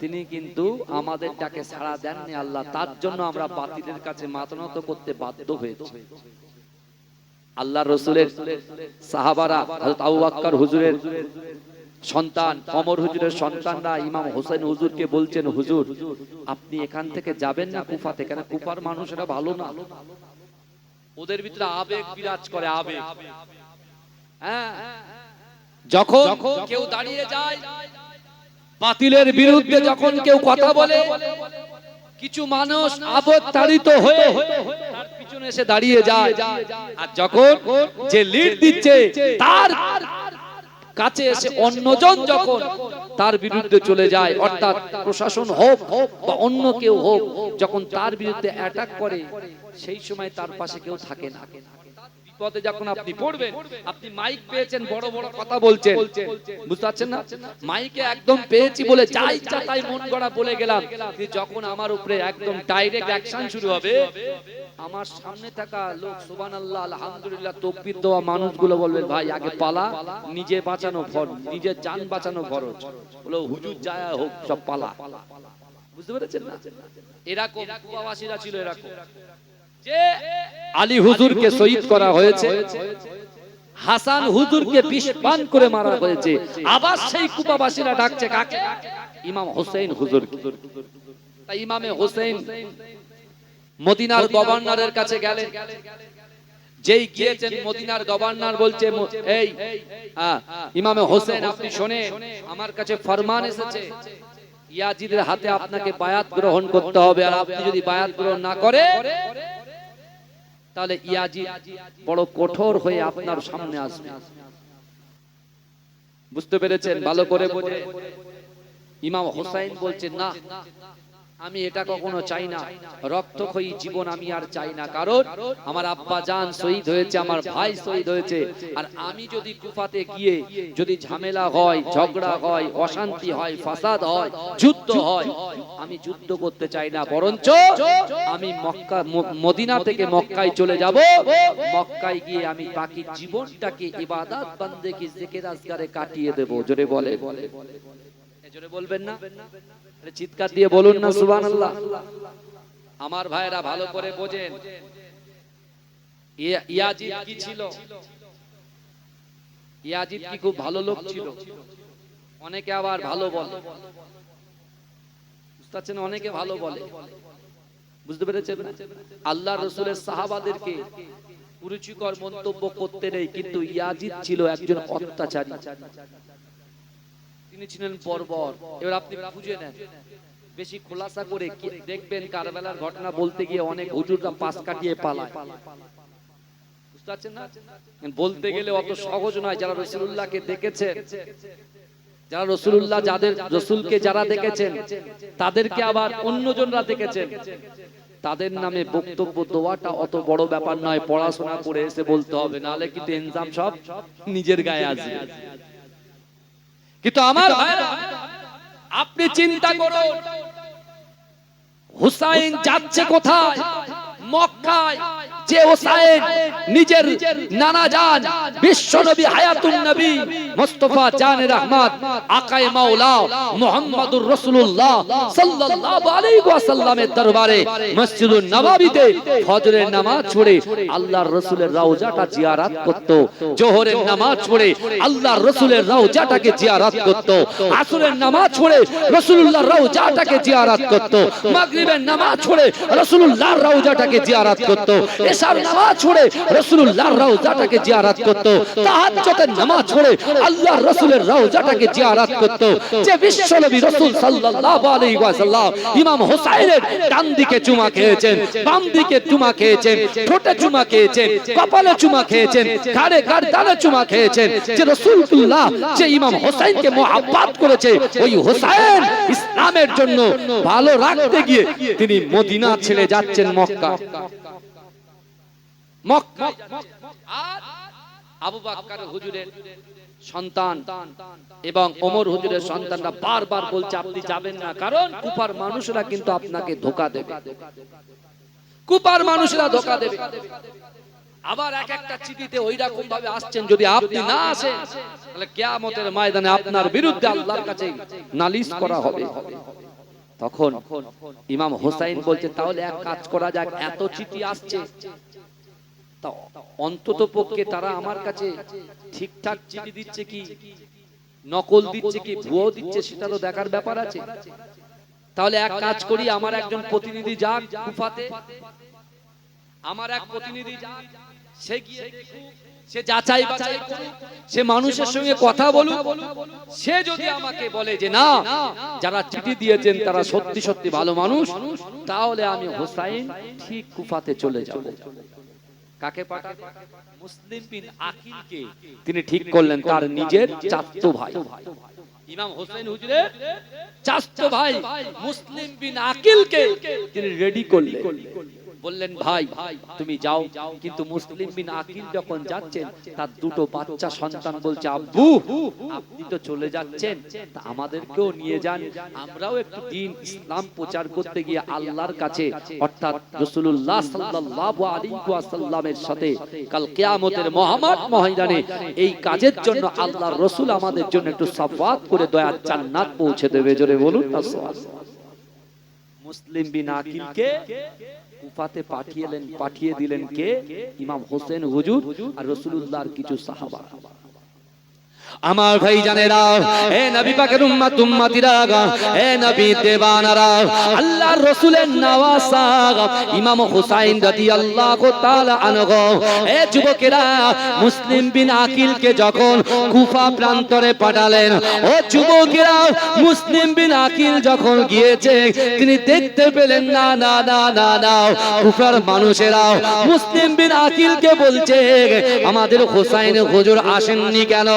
তিনি কিন্তু আমাদের ডাকে সাড়া দেননি আল্লাহ, তার জন্য আমরা বাতিলের কাছে মাথা নত করতে বাধ্য হয়েছি। আল্লাহ রসুলের সাহাবারা হযরত আবু বকর হুজুরের সন্তান, ওমর হুজুরের সন্তানরা ইমাম হোসেন হুজুরকে বলছেন, হুজুর আপনি এখান থেকে যাবেন না কুফাতে, কেন কুফার মানুষেরা ভালো না। ওদের ভিতরে আবেগ বিরাজ করে, আবেগ। হ্যাঁ, যখন কেউ দাঁড়িয়ে যায় বাতিলের বিরুদ্ধে, যখন কেউ কথা বলে, কিছু মানুষ আবেগ তাড়িত হয়ে তার পিছনে এসে দাঁড়িয়ে যায়। আর যখন যে লিড দিচ্ছে তার কাছে এসে অন্যজন যখন তার বিরুদ্ধে চলে যায়, অর্থাৎ প্রশাসন হোক বা অন্য কেউ হোক, যখন তার বিরুদ্ধে অ্যাটাক করে, সেই সময় তার পাশে কেউ থাকে না। বিপদে যখন আপনি পড়বেন, আপনি মাইক পেয়েছেন, বড় বড় কথা বলছেন, বুঝতে পারছেন না? মাইকে একদম পেয়েছি বলে যাই ইচ্ছা তাই মন গড়া বলে গেলাম, যখন আমার উপরে একদম ডাইরেক্ট অ্যাকশন শুরু হবে, আমার সামনে থাকা লোক সুবহানাল্লাহ আলহামদুলিল্লাহ তাকবীর দেওয়া মানুষগুলো বলবেন, ভাই আগে পালা, নিজে বাঁচানো ফরজ, নিজের জান বাঁচানো ফরজ, বলো হুজুর যায় হোক সব পালা। বুঝতে পেরেছেন না? এরকম কুবাবাসীরা ছিল, এরকম যে আলী হুজুরকে শহীদ করা হয়েছে, হাসান হুজুরকে বিষ পান করে মারা হয়েছে, আবার সেই কুবাবাসীরা ডাকছে কাকে? ইমাম হোসেন হুজুর। তাই ইমামে হোসেন মদিনার গভর্নরের কাছে গেলেন, যেই গিয়েছেন মদিনার গভর্নর বলছে, এই ইমামে হোসেন আপনি শোনেন, আমার কাছে ফরমান এসেছে ইয়াজিদের হাতে আপনাকে বায়াত গ্রহণ করতে হবে, আর আপনি যদি বায়াত গ্রহণ না করে তাহলে ইয়াজিদ বড় কঠোর হয়ে আপনার সামনে আসবে। বুঝতে পেরেছেন? ভালো করে বোঝে। ইমাম হোসেন বলছেন, না আমি এটা কখনো চাই না, রক্তক্ষয়ী জীবন আমি আর চাই না, কারণ আমার আব্বা জান শহীদ হয়েছে, আমার ভাই শহীদ হয়েছে, আর আমি যদি কুফাতে গিয়ে যদি ঝামেলা হয়, ঝগড়া হয়, অশান্তি হয়, ফাসাদ হয়, যুদ্ধ হয়, আমি যুদ্ধ করতে চাই না, বরঞ্চ আমি মক্কা মদিনা থেকে মক্কায় চলে যাব, মক্কায় গিয়ে আমি বাকি জীবনটাকে ইবাদত বন্দেগি জিকির আজকারে কাটিয়ে দেব। জোরে বলে, জোরে বলবেন না? চিৎকার দিয়ে বলুন না সুবহানাল্লাহ। আমার ভাইরা ভালো করে বোঝেন, ইয়াজিদ কি ছিল? ইয়াজিদ কি খুব ভালো লোক ছিল? অনেকে আবার ভালো বলে, বুঝতে পারছেন? অনেকে ভালো বলে, বুঝতে পেরেছেন? আল্লাহ রাসূলের সাহাবাদেরকে কুরুচিকর মন্তব্য করতে নেই, কিন্তু ইয়াজিদ ছিল একজন অত্যাচারী, তিনি ছিলেন বর্বর। এবার আপনি বুঝে নেন, বেশি খোলাসা করে দেখবেন কারবালার ঘটনা বলতে গিয়ে অনেক হুজুররা পাশ কাটিয়ে পালায়, বুঝতে পারছেন না? বলতে গেলে অত সহজ নয়। যারা রাসূলুল্লাহকে দেখেছেন, যারা রাসূলুল্লাহ, যাদের রাসূলকে যারা দেখেছেন, তাদেরকে আবার অন্যজনরা দেখেছেন, তাদের নামে বক্তব্য দেওয়াটা অত বড় ব্যাপার নয়। পড়াশোনা করে এসে বলতে হবে, নাহলে কিন্তু এনজাম সব নিজের গায়ে আসবে। কিন্তু আমার ভাইরা আপনি চিন্তা করুন, হুসাইন যাচ্ছে কোথায়? মক্কায়। যে হুসাইন নিজের নানা জান বিশ্বনবী হায়াতুন নবী মুস্তাফা জানে রহমত আকায়ে মাওলা মুহাম্মদুর রাসূলুল্লাহ সাল্লাল্লাহু আলাইহি ওয়াসাল্লামের দরবারে মসজিদুন নববীতে ফজরের নামাজ পড়ে আল্লাহর রাসূলের রওজাটা জিয়ারত করত, জোহরের নামাজ পড়ে আল্লাহর রাসূলের রওজাটাকে জিয়ারত করত, আসরের নামাজ পড়ে রাসূলুল্লাহর রওজাটাকে জিয়ারত করত, মাগরিবের নামাজ পড়ে রাসূলুল্লাহর রওজাটাকে জিয়ারত করত, এশার নামাজ পড়ে রাসূলুল্লাহর রওজাটাকে জিয়ারত করত, তাহাজ্জুদের নামাজ পড়ে আল্লাহর রাসূলের রওজাটাকে জিয়ারত করত। যে বিশ্বনবী রাসূল সাল্লাল্লাহু আলাইহি ওয়াসাল্লাম ইমাম হোসেনের ডান দিকে চুমা খেয়েছেন, বাম দিকে চুমা খেয়েছেন, ঠোঁটে চুমা খেয়েছেন, কপালে চুমা খেয়েছেন, ঘাড়ে গর্দানে চুমা খেয়েছেন, যে রাসূলুল্লাহ যে ইমাম হোসেনকে মুহাব্বত করেছে, ওই হোসেন ইসলামের জন্য ভালো রাখতে গিয়ে তিনি মদিনা ছেড়ে যাচ্ছেন মক্কা। মক্কা আর আবু বকর হুজুরের সন্তান এবং ওমর হুজুরের সন্তানরা বারবার বলছে আপনি যাবেন না, কারণ কুফার মানুষরা কিন্তু আপনাকে ধোঁকা দেবে, কুফার মানুষরা ধোঁকা দেবে। আবার এক একটা চিঠিতে ওই রকম ভাবে আসছেন, যদি আপনি না আসেন তাহলে কিয়ামতের ময়দানে আপনার বিরুদ্ধে আল্লাহর কাছে নালিশ করা হবে। তখন ইমাম হোসাইন বলছে তাহলে এক কাজ করা যাক, এত চিঠি আসছে তা অন্তত পক্ষে তারা আমার কাছে ঠিকঠাক চিঠি দিচ্ছে কি নকল দিচ্ছে কি ভুয়ো দিচ্ছে সেটা তো দেখার ব্যাপার আছে। তাহলে এক কাজ করি, আমার একজন প্রতিনিধি যাক কুফাতে, আমার এক প্রতিনিধি যাক, সে গিয়ে দেখুক, সে যাচাই বাছাই করুক, সে মানুষের সঙ্গে কথা বলুক, সে যদি আমাকে বলে যে না যারা চিঠি দিয়েছেন তারা সত্যি সত্যি ভালো মানুষ, তাহলে আমি হোসাইন ঠিক কুফাতে চলে যাব। কাকে পাঠাবে? মুসলিম বিন আকিলকে তিনি ঠিক করলেন, তার নিজের চাচাতো ভাই ইমাম হোসেন হুজুরের চাচাতো ভাই মুসলিম বিন আকিলকে তিনি রেডি করলেন। বললেন ভাই তুমি যাও, কিন্তু মুসলিম বিন আকিল যখন যাচ্ছেন তার দুটো বাচ্চা সন্তান বলছে আব্বু আপনি তো চলে যাচ্ছেন, তা আমাদেরকেও নিয়ে যান, আমরাও একটু দিন ইসলাম প্রচার করতে গিয়ে আল্লাহর কাছে অর্থাৎ রাসূলুল্লাহ সাল্লাল্লাহু আলাইহি ওয়াসাল্লামের সাথে কাল কিয়ামতের মহামাত ময়দানে এই কাজের জন্য আল্লাহর রাসূল আমাদের জন্য একটু শাফাত করে দয়ার জান্নাত পৌঁছে দেবে। জোরে বলুন না সুবহানাল্লাহ। মুসলিম বিন আকিলকে কুফাতে পাঠিয়ে দিলেন কে? ইমাম হোসেন হুজুর আর রাসূলুল্লাহর কিছু সাহাবা। আমার ভাই জানেরা, এ নবী পাকের উম্মত উম্মতিরা, এ নবী দেবানারা, আল্লাহর রাসূলের নওয়াসা ইমাম হুসাইন রাদিয়াল্লাহু তাআলা আনহু, এ যুবকেরা মুসলিম বিন আকিলকে যখন কুফা প্রান্তরে পাঠালেন, ও যুবকেরা মুসলিম বিন আকিল যখন গিয়েছে তিনি দেখতে পেলেন না না না না না কুফার মানুষেরা মুসলিম বিন আকিলকে বলছে আমাদের হুসাইন হুজুর আসেননি কেন?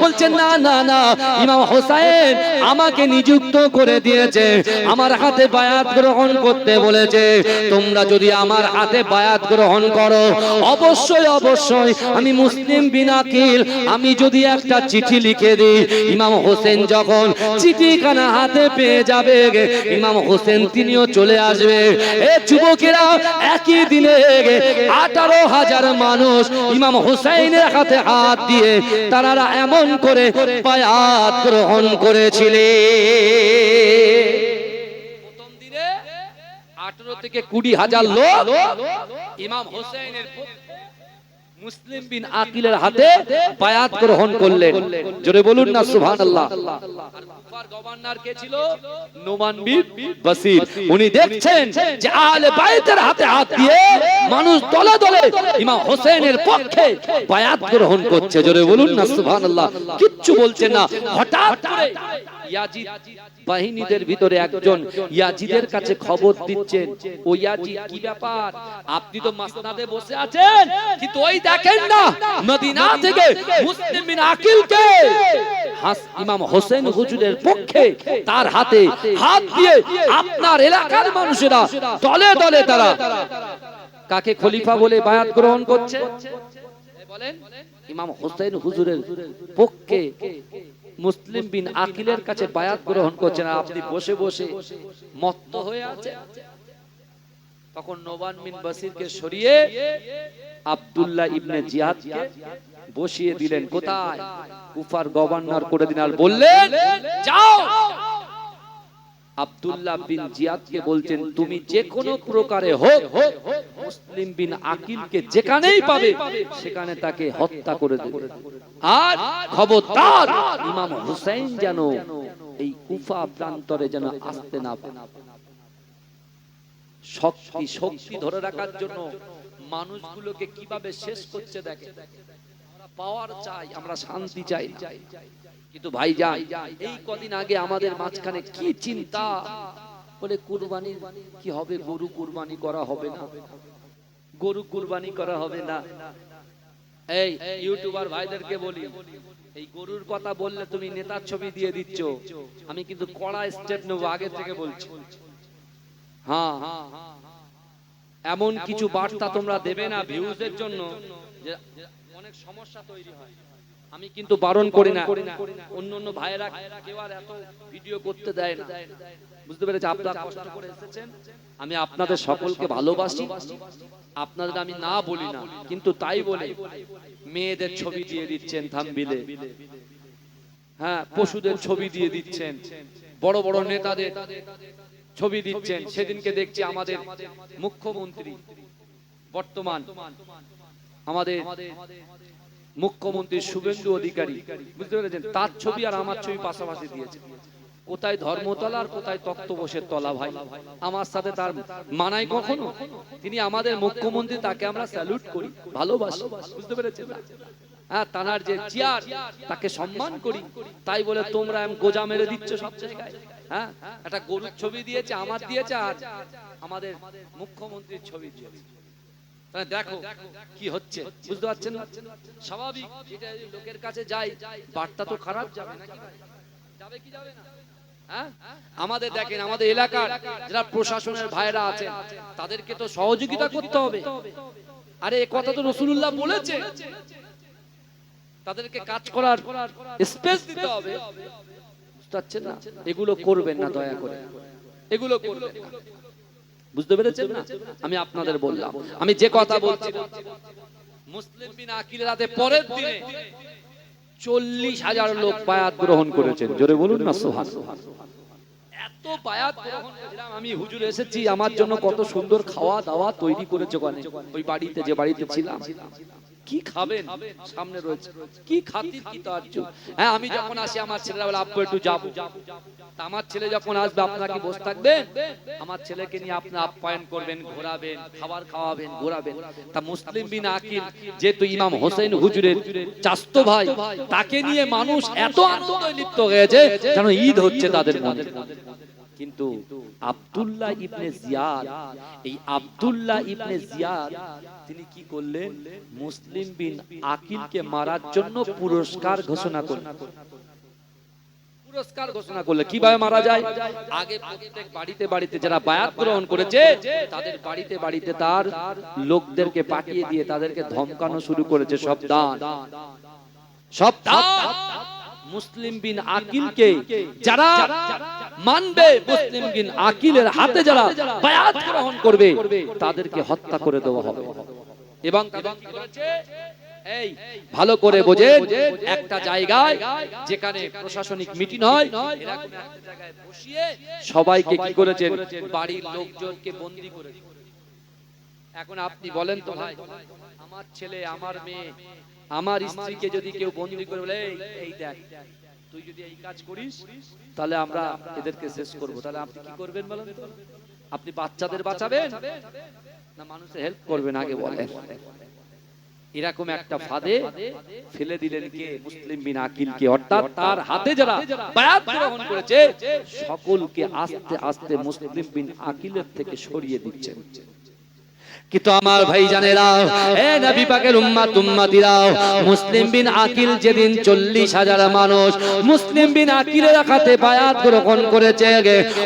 বলছে না না না ইমাম হোসেন আমাকে নিযুক্ত করে দিয়েছে, আমার হাতে বায়াত গ্রহণ করতে বলেছে, তোমরা যদি আমার হাতে বায়াত গ্রহণ করো অবশ্যই অবশ্যই আমি মুসলিম বিন আকিল আমি যদি একটা চিঠি লিখে দিই, ইমাম হোসেন যখন চিঠিখানা হাতে পেয়ে যাবে ইমাম হোসেন তিনিও চলে আসবে। এ যুবকেরা একই দিনে 18,000 মানুষ ইমাম হোসেনের হাতে হাত দিয়ে তারা এমন করে বায়াত গ্রহণ করেছিলেন। প্রথম দিনে 18 থেকে 20,000 লোক ইমাম হোসেনের মুসলিম বিন আকিলের হাতে বায়াত গ্রহণ করলেন। জোরে বলুন না সুবহানাল্লাহ। আর কুফার গভর্নর কে ছিল? নোমান বিন বাসির। উনি দেখছেন যে আহলে বাইতের হাতে হাত দিয়ে মানুষ দলে দলে ইমাম হোসেনের পক্ষে বায়াত গ্রহণ করছে। জোরে বলুন না সুবহানাল্লাহ। কিচ্ছু বলছে না। হঠাৎ করে ইয়াজিদ বাহিনীদের ভিতরে একজন ইয়াজিদের কাছে খবর দিচ্ছেন, ও ইয়াজিদ কি ব্যাপার, আপনি তো মাসনাদে বসে আছেন কিন্তু ওই দেখেন না মদিনা থেকে মুসলিম বিন আকিলকে ইমাম হোসেন হুজুরের পক্ষে তার হাতে হাত দিয়ে আপনার এলাকার মানুষেরা দলে দলে তারা কাকে খলিফা বলে বায়াত গ্রহণ করছে? বলেন ইমাম হোসেন হুজুরের পক্ষে মুসলিম বিন আকিলের কাছে বায়াত গ্রহণ করছেন, আপনি বসে বসে মত্ত হয়ে আছেন। তখন নোমান বিন বাসিরকে সরিয়ে আব্দুল্লাহ ইবনে জিয়াদকে বসিয়ে দিলেন। কোথায়? কুফার গভর্নর করে দিন। আর বললেন যাও। আব্দুল্লাহ বিন জিয়াদকে বলছেন তুমি যে কোনো প্রকারে হোক মুসলিম বিন আকিলকে যেখানেই পাবে সেখানে তাকে হত্যা করে দেবে, আর খবরদার ইমাম হুসাইন যেন এই কুফা প্রান্তরে যেন আসতে না পারে। শক্তি ধরে রাখার জন্য মানুষগুলোকে কিভাবে শেষ করছে দেখে। আমরা পাওয়ার চাই, আমরা শান্তি চাই না। কিন্তু ভাইজান এই কদিন আগে আমাদের মাঝখানে কি চিন্তা, বলে কুরবানি কি হবে, গরু কুরবানি করা হবে না, গরু কুরবানি করা হবে না। এই ইউটিউবার ভাইদেরকে বলি, এই গরুর কথা বললে তুমি নেতার ছবি দিয়ে দিচ্ছ, আমি কিন্তু কড়া স্টেপ নেব আগে থেকে বলছি। হ্যাঁ এমন কিছু বার্তা তোমরা দেবে না ভিউজের জন্য যে অনেক সমস্যা তৈরি হয়। আমি কিন্তু বারণ করি না, অন্য অন্য ভাইয়েরা কেউ আর এত ভিডিও করতে দেয় না। বুঝতে পেরেছি আপনারা কষ্ট করে এসেছেন, আমি আপনাদের সকলকে ভালোবাসি, আপনাদের আমি না বলি না, কিন্তু তাই বলে মেয়েদের ছবি দিয়ে দিচ্ছেন থাম্বনেইলে, হ্যাঁ পশুদের ছবি দিয়ে দিচ্ছেন, বড় বড় নেতাদের ছবি দিচ্ছেন। সেদিনকে দেখছি আমাদের মুখ্যমন্ত্রী, বর্তমান আমাদের মুখ্যমন্ত্রী শুভেন্দু অধিকারী, বুঝতে পেরেছেন, তার ছবি আর আমার ছবি পাশাপাশি দিয়েছে। কোথায় ধর্মতলা আর কোথায় তক্তপোষের তলা ভাই, আমার সাথে তার মানায় কখনো? তিনি আমাদের মুখ্যমন্ত্রী, তাকে আমরা স্যালুট করি, ভালোবাসি, বুঝতে পেরেছেন? হ্যাঁ, তানার যে চেয়ার, তাকে সম্মান করি। তাই বলে তোমরা গোজা মেরে দিচ্ছ সব জায়গায়। হ্যাঁ, একটা গরুর ছবি দিয়েছে, আমার দিয়েছে, আর আমাদের মুখ্যমন্ত্রীর ছবি দিয়েছে। দেখো কি হচ্ছে, বুঝতে পারছেন না? স্বাভাবিক, এটা লোকের কাছে যাই, বার্তা তো খারাপ যাবে নাকি? যাবে কি যাবে না? আমাদের দেখেন, আমাদের এলাকার যারা প্রশাসনের ভাইরা আছে, তাদেরকে তো সহযোগিতা করতে হবে। আরে এ কথা তো রাসূলুল্লাহ বলেছে, তাদেরকে কাজ করার স্পেস দিতে হবে, বুঝতে পারছেন না? এগুলো করবেন না দয়া করে, এগুলো করবেন না, বুঝতে পেরেছেন না? আমি আপনাদের বললাম, আমি যে কথা বলছি, মুসলিম বিন আকিল রাতে পরের দিনে 40,000 লোক বায়াত গ্রহণ করেছেন। জোরে বলুন না সুবহানাল্লাহ। এত বায়াত গ্রহণ করলাম আমি, হুজুর এসেছি, আমার জন্য কত সুন্দর খাওয়া দাওয়া তৈরি করেছে ওখানে, ওই বাড়িতে, যে বাড়িতে ছিলাম। কি খাবেন সামনে রয়েছে, কি খাতির, কি তাজ্জুব। হ্যাঁ, আমি যখন আসি আমার ছেলেরা বলে আব্বু একটু যাবো, তা আমার ছেলে যখন আসবে আপনাকে বসে থাকবেন, আমার ছেলেকে নিয়ে আপনি আপ্যায়ন করবেন, ঘোরাবেন, খাবার খাওয়াবেন, ঘোরাবেন। তা মুসলিম বিন আকিল যেহেতু ইমাম হোসেন হুজুরের চাস্তো ভাই, তাকে নিয়ে মানুষ এত আনন্দে লিপ্ত হয়েছে যেন ঈদ হচ্ছে তাদের মনে। কিন্তু আব্দুল্লাহ ইবনে জিয়াদ, এই আব্দুল্লাহ ইবনে জিয়াদ তিনি কি করলেন? মুসলিম বিন আকিলকে মারার জন্য পুরস্কার ঘোষণা করলেন। পুরস্কার ঘোষণা করলে কিভাবে মারা যায়? আগে প্রত্যেক বাড়িতে বাড়িতে যারা বায়াত গ্রহণ করেছে, তাদের বাড়িতে বাড়িতে তার লোকদেরকে পাঠিয়ে দিয়ে তাদেরকে ধমকানো শুরু করেছে, সাবধান, সাবধান। মুসলিম বিন আকিলকে যারা মানবে, মুসলিম বিন আকিলের হাতে যারা বায়াত গ্রহণ করবে, তাদেরকে হত্যা করে দেওয়া হবে। এবং এই ভালো করে বোঝেন, একটা জায়গায় যেখানে প্রশাসনিক মিটিং হয়, এরকম একটা জায়গায় বসিয়ে সবাইকে কি করেছেন? বাড়ির লোকজনকে বন্দী করে। এখন আপনি বলেন তো ভাই, আমার ছেলে, আমার মেয়ে, আমার স্ত্রীকে যদি কেউ বন্দী করে বলে, এই দেখ তুই যদি এই কাজ করিস তাহলে আমরা এদেরকে শেষ করব, তাহলে আপনি কি করবেন বলেন তো? আপনি বাচ্চাদের বাঁচাবেন না মানুষের হেল্প করবেন? আগে বলেন। এরকম একটা ফাঁদে ফেলে দিলেন কে? মুসলিম বিন আকিলকে। অর্থাৎ তার হাতে যারা বায়াত গ্রহণ করেছে সকলকে আস্তে আস্তে মুসলিম বিন আকিলের থেকে সরিয়ে দিচ্ছেন। কিন্তু আমার ভাই জানেরা, এ নবী পাকের উম্মত উম্মতিরা, মুসলিম বিন আকিল যেদিন 40,000 মানুষ মুসলিম বিন আকিলের হাতে বায়াত গ্রহণ করেছে,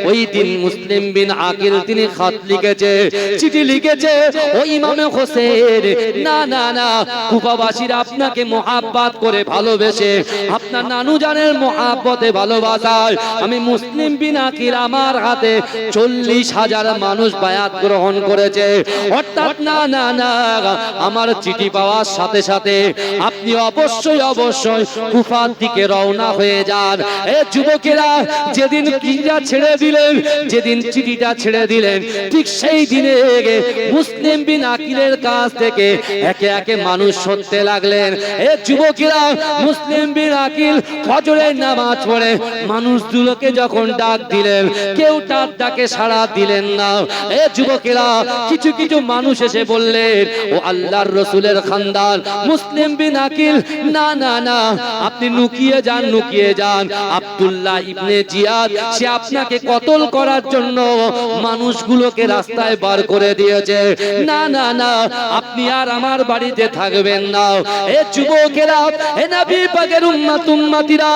ওই দিন মুসলিম বিন আকিল তিনি খত লিখেছে, চিঠি লিখেছে, ও ইমামে হোসেন, না না না, কুফাবাসীরা আপনাকে মুহাব্বত করে ভালোবেসে, আপনার নানু জানের মুহাব্বতে ভালোবাসায় আমি মুসলিম বিন আকিল আমার হাতে 40,000 মানুষ বায়াত গ্রহণ করেছে। না না না, আমার চিঠি পাওয়ার সাথে সাথে আপনি অবশ্যই অবশ্যই কুফার দিকে রওনা হয়ে যান। এ যুবকেরা, যেদিন কিরা ছেড়ে দিলেন, যেদিন চিঠিটা ছেড়ে দিলেন, ঠিক সেই দিনে মুসলিম বিন আকিলের কাছ থেকে একে একে মানুষ সরতে লাগলেন। এ যুবকেরা, মুসলিম বিন আকিল ফজরের নামাজ পড়ে মানুষগুলোকে যখন ডাক দিলেন, কেউ তার ডাকে সাড়া দিলেন না। এ যুবকেরা, কিছু কিছু মানুষ এসে বললেন, ও আল্লাহর রাসূলের খানদান মুসলিম বিন আকিল, না না না, আপনি লুকিয়ে যান, লুকিয়ে যান। আব্দুল্লাহ ইবনে জিয়াদ সে আপনাকে কতল করার জন্য মানুষগুলোকে রাস্তায় বার করে দিয়েছে। না না না, আপনি আর আমার বাড়িতে থাকবেন না। এ যুবকেরা, এ নবী পাকের উম্মত উম্মতিরা,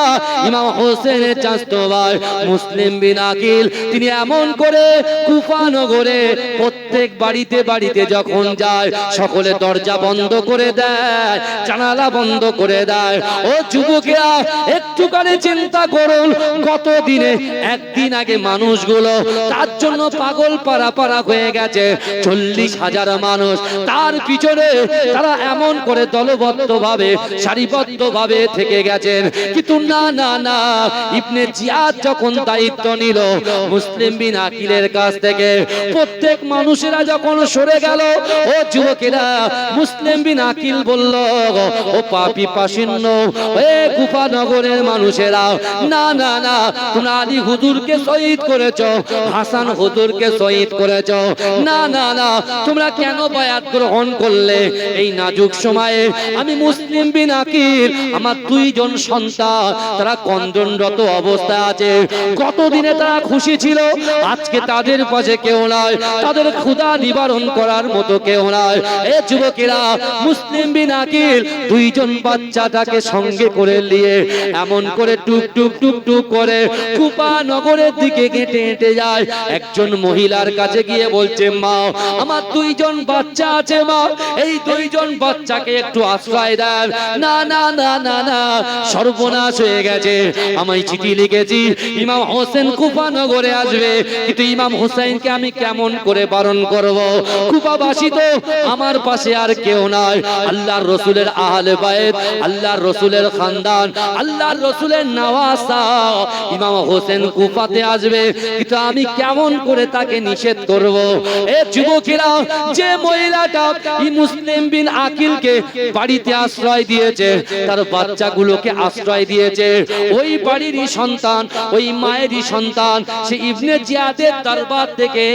ইমাম হোসেনের চাচতো ভাই মুসলিম বিন আকিল তিনি এমন করে কুফা নগরে প্রত্যেক বাড়িতে বাড়িতে দিকে যখন যায় সকলে দরজা বন্ধ করে দেয়, জানালা বন্ধ করে দেয়। ও যুবকেরা একটুখানি চিন্তা করুন, গত দিনে একদিন আগে মানুষগুলো তার জন্য পাগল পাড়া হয়ে গেছে, 40,000 মানুষ তার পিছনে তারা এমন করে দলবদ্ধ ভাবে সারিবদ্ধ ভাবে থেকে গেছেন। কিন্তু না না না, ইবনে জিয়াদ যখন দায়িত্ব নিল মুসলিম বিন আকিলের কাছ থেকে, প্রত্যেক মানুষেরা যখন সরে গেল, ও যুবকেরা মুসলিম বিন আকিল বলল, ও পাপী পাশিন্য এ কুফা নগরের মানুষেরা, না না না, তোমরা আলী হুজুরকে শহীদ করেছো, হাসান হুজুরকে শহীদ করেছো, না না না, তোমরা কেন বায়াত গ্রহণ করলে? এই নাজুক সময়ে আমি মুসলিম বিন আকিল, আমার 2 জন সন্তান তারা কন্দনরত অবস্থায় আছে। কতদিনে তারা খুশি ছিল, আজকে তাদের পাশে কেউ নাই, তাদের ক্ষুধা নিবারণ করার মতো কেউ নাই। এ যুবকেরা মুসলিম বিন আকিল 2 জন বাচ্চাটাকে সঙ্গে করে নিয়ে এমন করে টুক টুক টুক টুক করে কুফা নগরের দিকে হেঁটে হেঁটে যায়। একজন মহিলার কাছে গিয়ে বলছে, মা আমার 2 জন বাচ্চা আছে, মা এই 2 জন বাচ্চাকে একটু আশ্রয় দেন। না না না না না, সর্বনাশ হয়ে গেছে, আমি চিঠি লিখেছি ইমাম হোসেন কুফা নগরে আসবে, কিন্তু ইমাম হুসাইনকে আমি কেমন করে বারণ করব? কুফাবাসী তো আমার পাশে আর কেউ নাই, আল্লাহর রাসূলের আহলে বাইত, আল্লাহর রাসূলের খানদান, আল্লাহর রাসূলের নওয়াসা, ইমাম হোসেন কুফাতে আসবে, কিন্তু আমি কেমন করে তাকে নিষেধ করব? এ যুবকেরা, যে মহিলাটা এই মুসলিম বিন আকিলকে বাড়িতে আশ্রয় দিয়েছে, তার বাচ্চাগুলোকে আশ্রয় দিয়েছে, ওই বাড়িরই সন্তান, ওই মায়েরই সন্তান, সে ইবনে জিয়াদের দরবার থেকে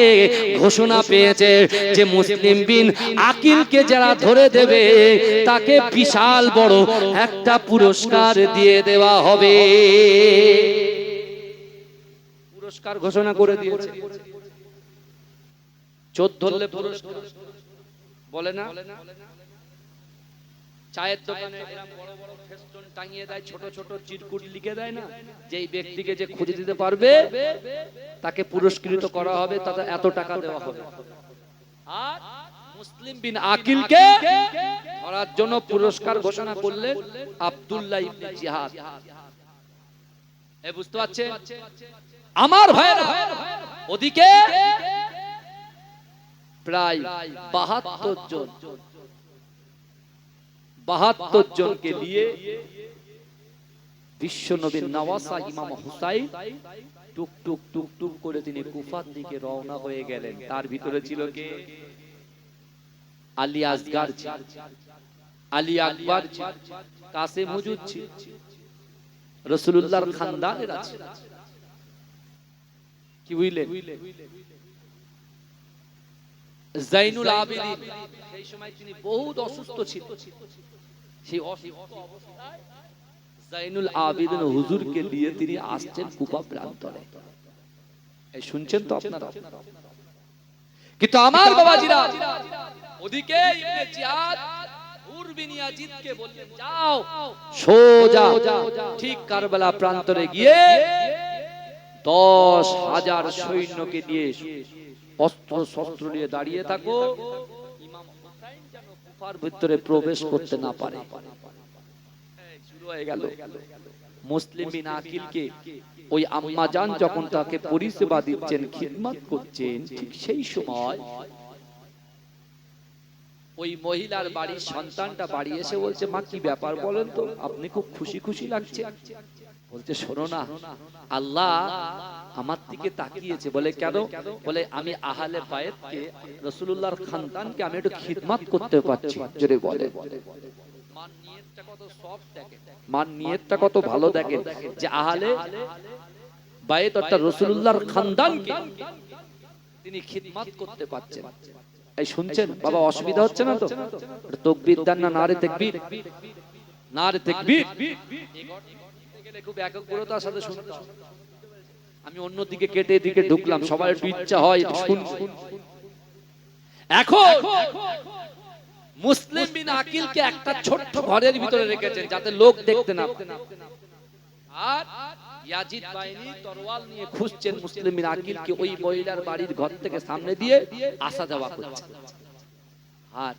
ঘোষণা পেয়েছে যে মুসলিম বিন আকিলকে যারা ধরে দেবে তাকে বিশাল বড় একটা পুরস্কার দিয়ে দেওয়া হবে। পুরস্কার ঘোষণা করে দিয়েছে। চোর ধরলে পুরস্কার বলে না, চায়ের দোকানে এরকম বড় বড় ফেস্টুন টাঙিয়ে দেয়, ছোট ছোট চিরকুট লিখে দেয় না, যেই ব্যক্তিকে যে খুঁজে দিতে পারবে তাকে পুরস্কৃত করা হবে, তাতে এত টাকা দেওয়া হবে। আর মুসলিম বিন আকিলকে ধরার জন্য পুরস্কার ঘোষণা করলেন আব্দুল্লাহ ইবনে জিহাদ। বুঝতে পারছেন আমার ভাইরা? ওদিকে প্রায় 72 জনকে নিয়ে বিশ্ব নবীর নওয়াসা ইমাম হুসাইন টুক টুক টুক টুক করে তিনি কুফার দিকে রওনা হয়ে গেলেন। তার ভিতরে ছিল কে? আলী আসগার, আলী আকবর, কাসেম হুজুর, রাসূলুল্লাহর খানদানের আছে। কি বুঝলেন? জাইনুল আবেদিন, সেই সময় তিনি বহুত অসুস্থ ছিল, সেই অসুস্থ অবস্থায় জাইনুল আবেদিন হুজুরকে নিয়ে তিনি আসছেন কুফা প্রান্তরে। এই শুনছেন তো আপনারা? কিন্তু আমার বাবাজিরা, ওদিকে ইবনে জিয়াদ উরবিন ইয়াজিদকে বললেন, যাও সোজা ঠিক কারবালা প্রান্তরে গিয়ে 10,000 সৈন্যকে নিয়ে অস্ত্র শস্ত্র নিয়ে দাঁড়িয়ে থাকো, ইমাম হুসাইন যেন কুফার ভিতরে প্রবেশ করতে না পারে। শুরু হয়ে গেল। মুসলিম বিন আকিলকে ওই আম্মা জান যখন তাকে পরিষেবা দিচ্ছেন, খিদমত করছেন, ঠিক সেই সময় ওই মহিলার বাড়ির সন্তানটা বাড়ি এসে বলছে, মা কি ব্যাপার বলেন তো, আপনি খুব খুশি খুশি লাগছে। বলছে, শোনো না, আল্লাহ আমার দিকে তাকিয়েছে। বলে কেন? বলে আমি আহলে বাইতকে, রাসূলুল্লাহর খানদানকে আমি একটু খিদমত করতে পারছি। জোরে বলে, মান নিয়তটা কত সফট দেখেন, মান নিয়তটা কত ভালো দেখেন, যে আহলে বাইত অর্থাৎ রাসূলুল্লাহর খানদানকে তিনি খিদমত করতে পারছেন। এই শুনছেন বাবা? অসুবিধা হচ্ছে না তো? তাকবীর দেন না, নারে তাকবীর, নারে তাকবীর। খুব একগ্রতার সাথে শুনতে হবে। আমি অন্যদিকে কেটে এদিকে ঢুকলাম, সবার একটু ইচ্ছা হয় শুনতে। এখন মুসলিম বিন আকিলকে একটা ছোট্ট ঘরের ভিতরে রেখেছেন যাতে লোক দেখতে না পায়, আর ইয়াজিদ বাহিনী তরোয়াল নিয়ে খুঁজছেন মুসলিম বিন আকিলকে ওই মহিলার বাড়ির ঘর থেকে সামনে দিয়ে আসা যাওয়া করছে। আর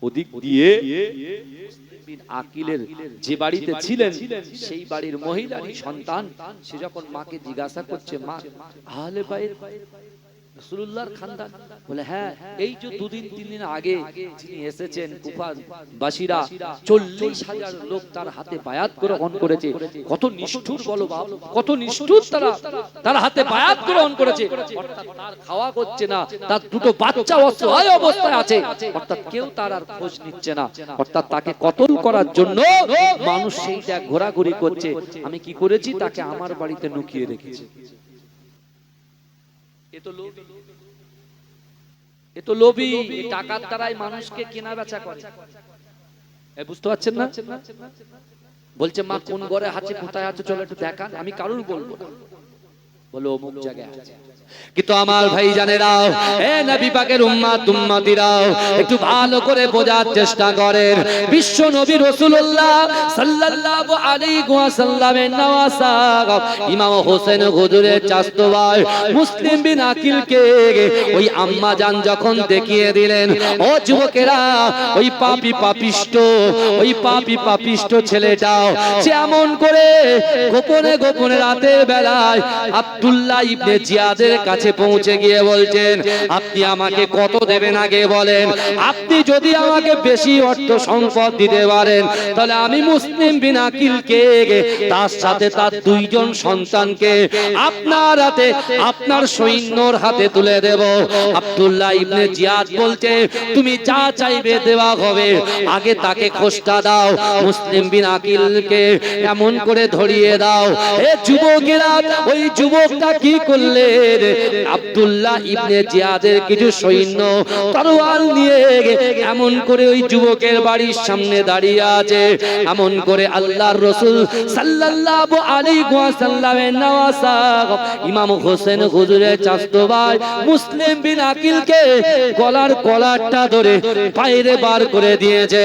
ওদিক দিয়ে মুসলিম বিন আকিলের যে বাড়িতে ছিলেন সেই বাড়ির মহিলারই সন্তান, সে যখন মাকে জিজ্ঞাসা করছে, মা আহলে বাইত রাসূলুল্লাহর খানদান? বলে হ্যাঁ, এই যে দুদিন তিন দিন আগে যিনি এসেছেন কুফার বাসীরা 40,000 লোক তার হাতে বায়াত গ্রহণ করেছে। কত নিষ্ঠুর বলো বাপ, কত নিষ্ঠুর তার হাতে বায়াত গ্রহণ করেছে। অর্থাৎ তার খাওয়া করছে না, তার দুটো বাচ্চা অসহায় অবস্থায় আছে, অর্থাৎ কেউ তার আর খোঁজ নিচ্ছে না। অর্থাৎ তাকে কতল করার জন্য মানুষ সেইটা ঘোরাঘুরি করছে। আমি কি করেছি, তাকে আমার বাড়িতে লুকিয়ে রেখেছি। এ তো লোভী, টাকার দ্বারাই মানুষকে কেনা বেচা করে। বুঝতে পারছেন না? বলছে মা কোন ঘরে আছে, কোথায় আছে, চলো একটু দেখান। আমি কারুর বলবো না, বলো অমুক জায়গায় আছে। কিন্তু আমার ভাই জানেরাও, এ নবী পাকের উম্মত উম্মতিরাও, একটু ভালো করে বোঝার চেষ্টা করেন। বিশ্ব নবী রাসূলুল্লাহ সাল্লাল্লাহু আলাইহি ওয়াসাল্লামের নওয়াসা ইমাম হোসেন হুজুরের চাচতো ভাই মুসলিম বিন আকিলকে ওই আম্মা জান যখন দেখিয়ে দিলেন, ও যুবকেরা, ওই পাপী ছেলেটাও সে এমন করে গোপনে গোপনে রাতের বেলায় আব্দুল্লাহ ইবনে জিয়াদের কাছে পৌঁছে গিয়ে বলছেন, আপনি আমাকে কত দেবেন আগে বলেন। আপনি যদি আমাকে বেশি অর্থ সম্পদ দিতে পারেন, তাহলে আমি মুসলিম বিন আকিলকে তার সাথে তার দুইজন সন্তানকে আপনার হাতে, আপনার সৈন্যর হাতে তুলে দেব। আব্দুল্লাহ ইবনে জিয়াদ বলছে, তুমি যা চাইবে দেওয়া হবে, আগে তাকে খোঁজটা দাও, মুসলিম বিন আকিলকে এমন করে ধরিয়ে দাও। এ যুবকেরা, ওই যুবকটা কি করলেন, আব্দুল্লাহ ইবনে জিয়াদের কিছু সৈন্য তরোয়াল নিয়ে এমন করে ওই যুবকের বাড়ির সামনে দাঁড়িয়ে আছে। এমন করে আল্লাহর রাসূল সাল্লাল্লাহু আলাইহি ওয়াসাল্লামের নওয়াসা ইমাম হোসেন হুজুরের চাচতো ভাই মুসলিম বিন আকিলকে গলার কলারটা ধরে বাইরে বার করে দিয়েছে।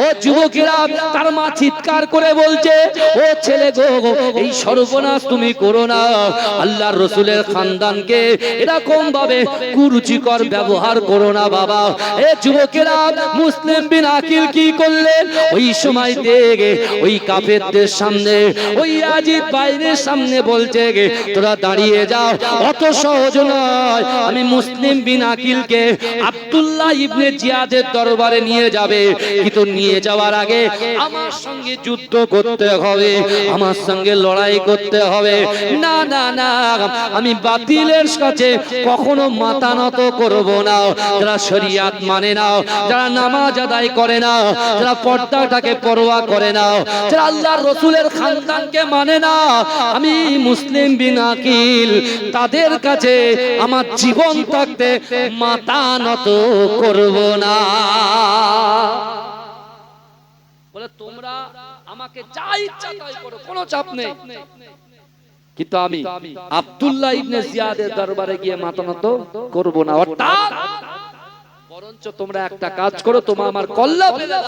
ও যুবকেরা, তার মা চিৎকার করে বলছে, ও ছেলে গো, এই সর্বনাশ তুমি করো না। আল্লাহর রাসূলের খানদানকে এরকম ভাবে কুরুচিকর ব্যবহার করো না বাবা। এ যুবকেরা, মুসলিম বিন আকিল কি করলেন, ওই সময় দেখে ওই কাফেরদের সামনে, ওই ইয়াজিদ বাইরের সামনে বলছে, তোরা দাঁড়িয়ে যাও, অত সহজ নয়, আমি মুসলিম বিন আকিলকে আব্দুল্লাহ ইবনে জিয়াদের দরবারে নিয়ে যাবে, কিন্তু নিয়ে যাওয়ার আগে আমার সঙ্গে যুদ্ধ করতে হবে, আমার সঙ্গে লড়াই করতে হবে। না না না, আমি বাতিলের কাছে কখনো মাথা নত করব না। যারা শরীয়ত মানে না, যারা নামাজ আদায় করে না, যারা পর্দাটাকে পরোয়া করে না, যারা আল্লাহর রাসূলের খানদানকে মানে না, আমি মুসলিম বিন আকিল তাদের কাছে আমার জীবন থাকতে মাথা নত করব না। বলে তোমরা আমাকে যা ইচ্ছা তাই করো, কোনো চাপ নেই, কিন্তু আমি আব্দুল্লাহ ইবনে জিয়াদের দরবারে গিয়ে মাথা নত করব না। অর্থাৎ বরঞ্চ তোমরা একটা কাজ করো, তোমরা আমার কল্লা ফেলে দাও,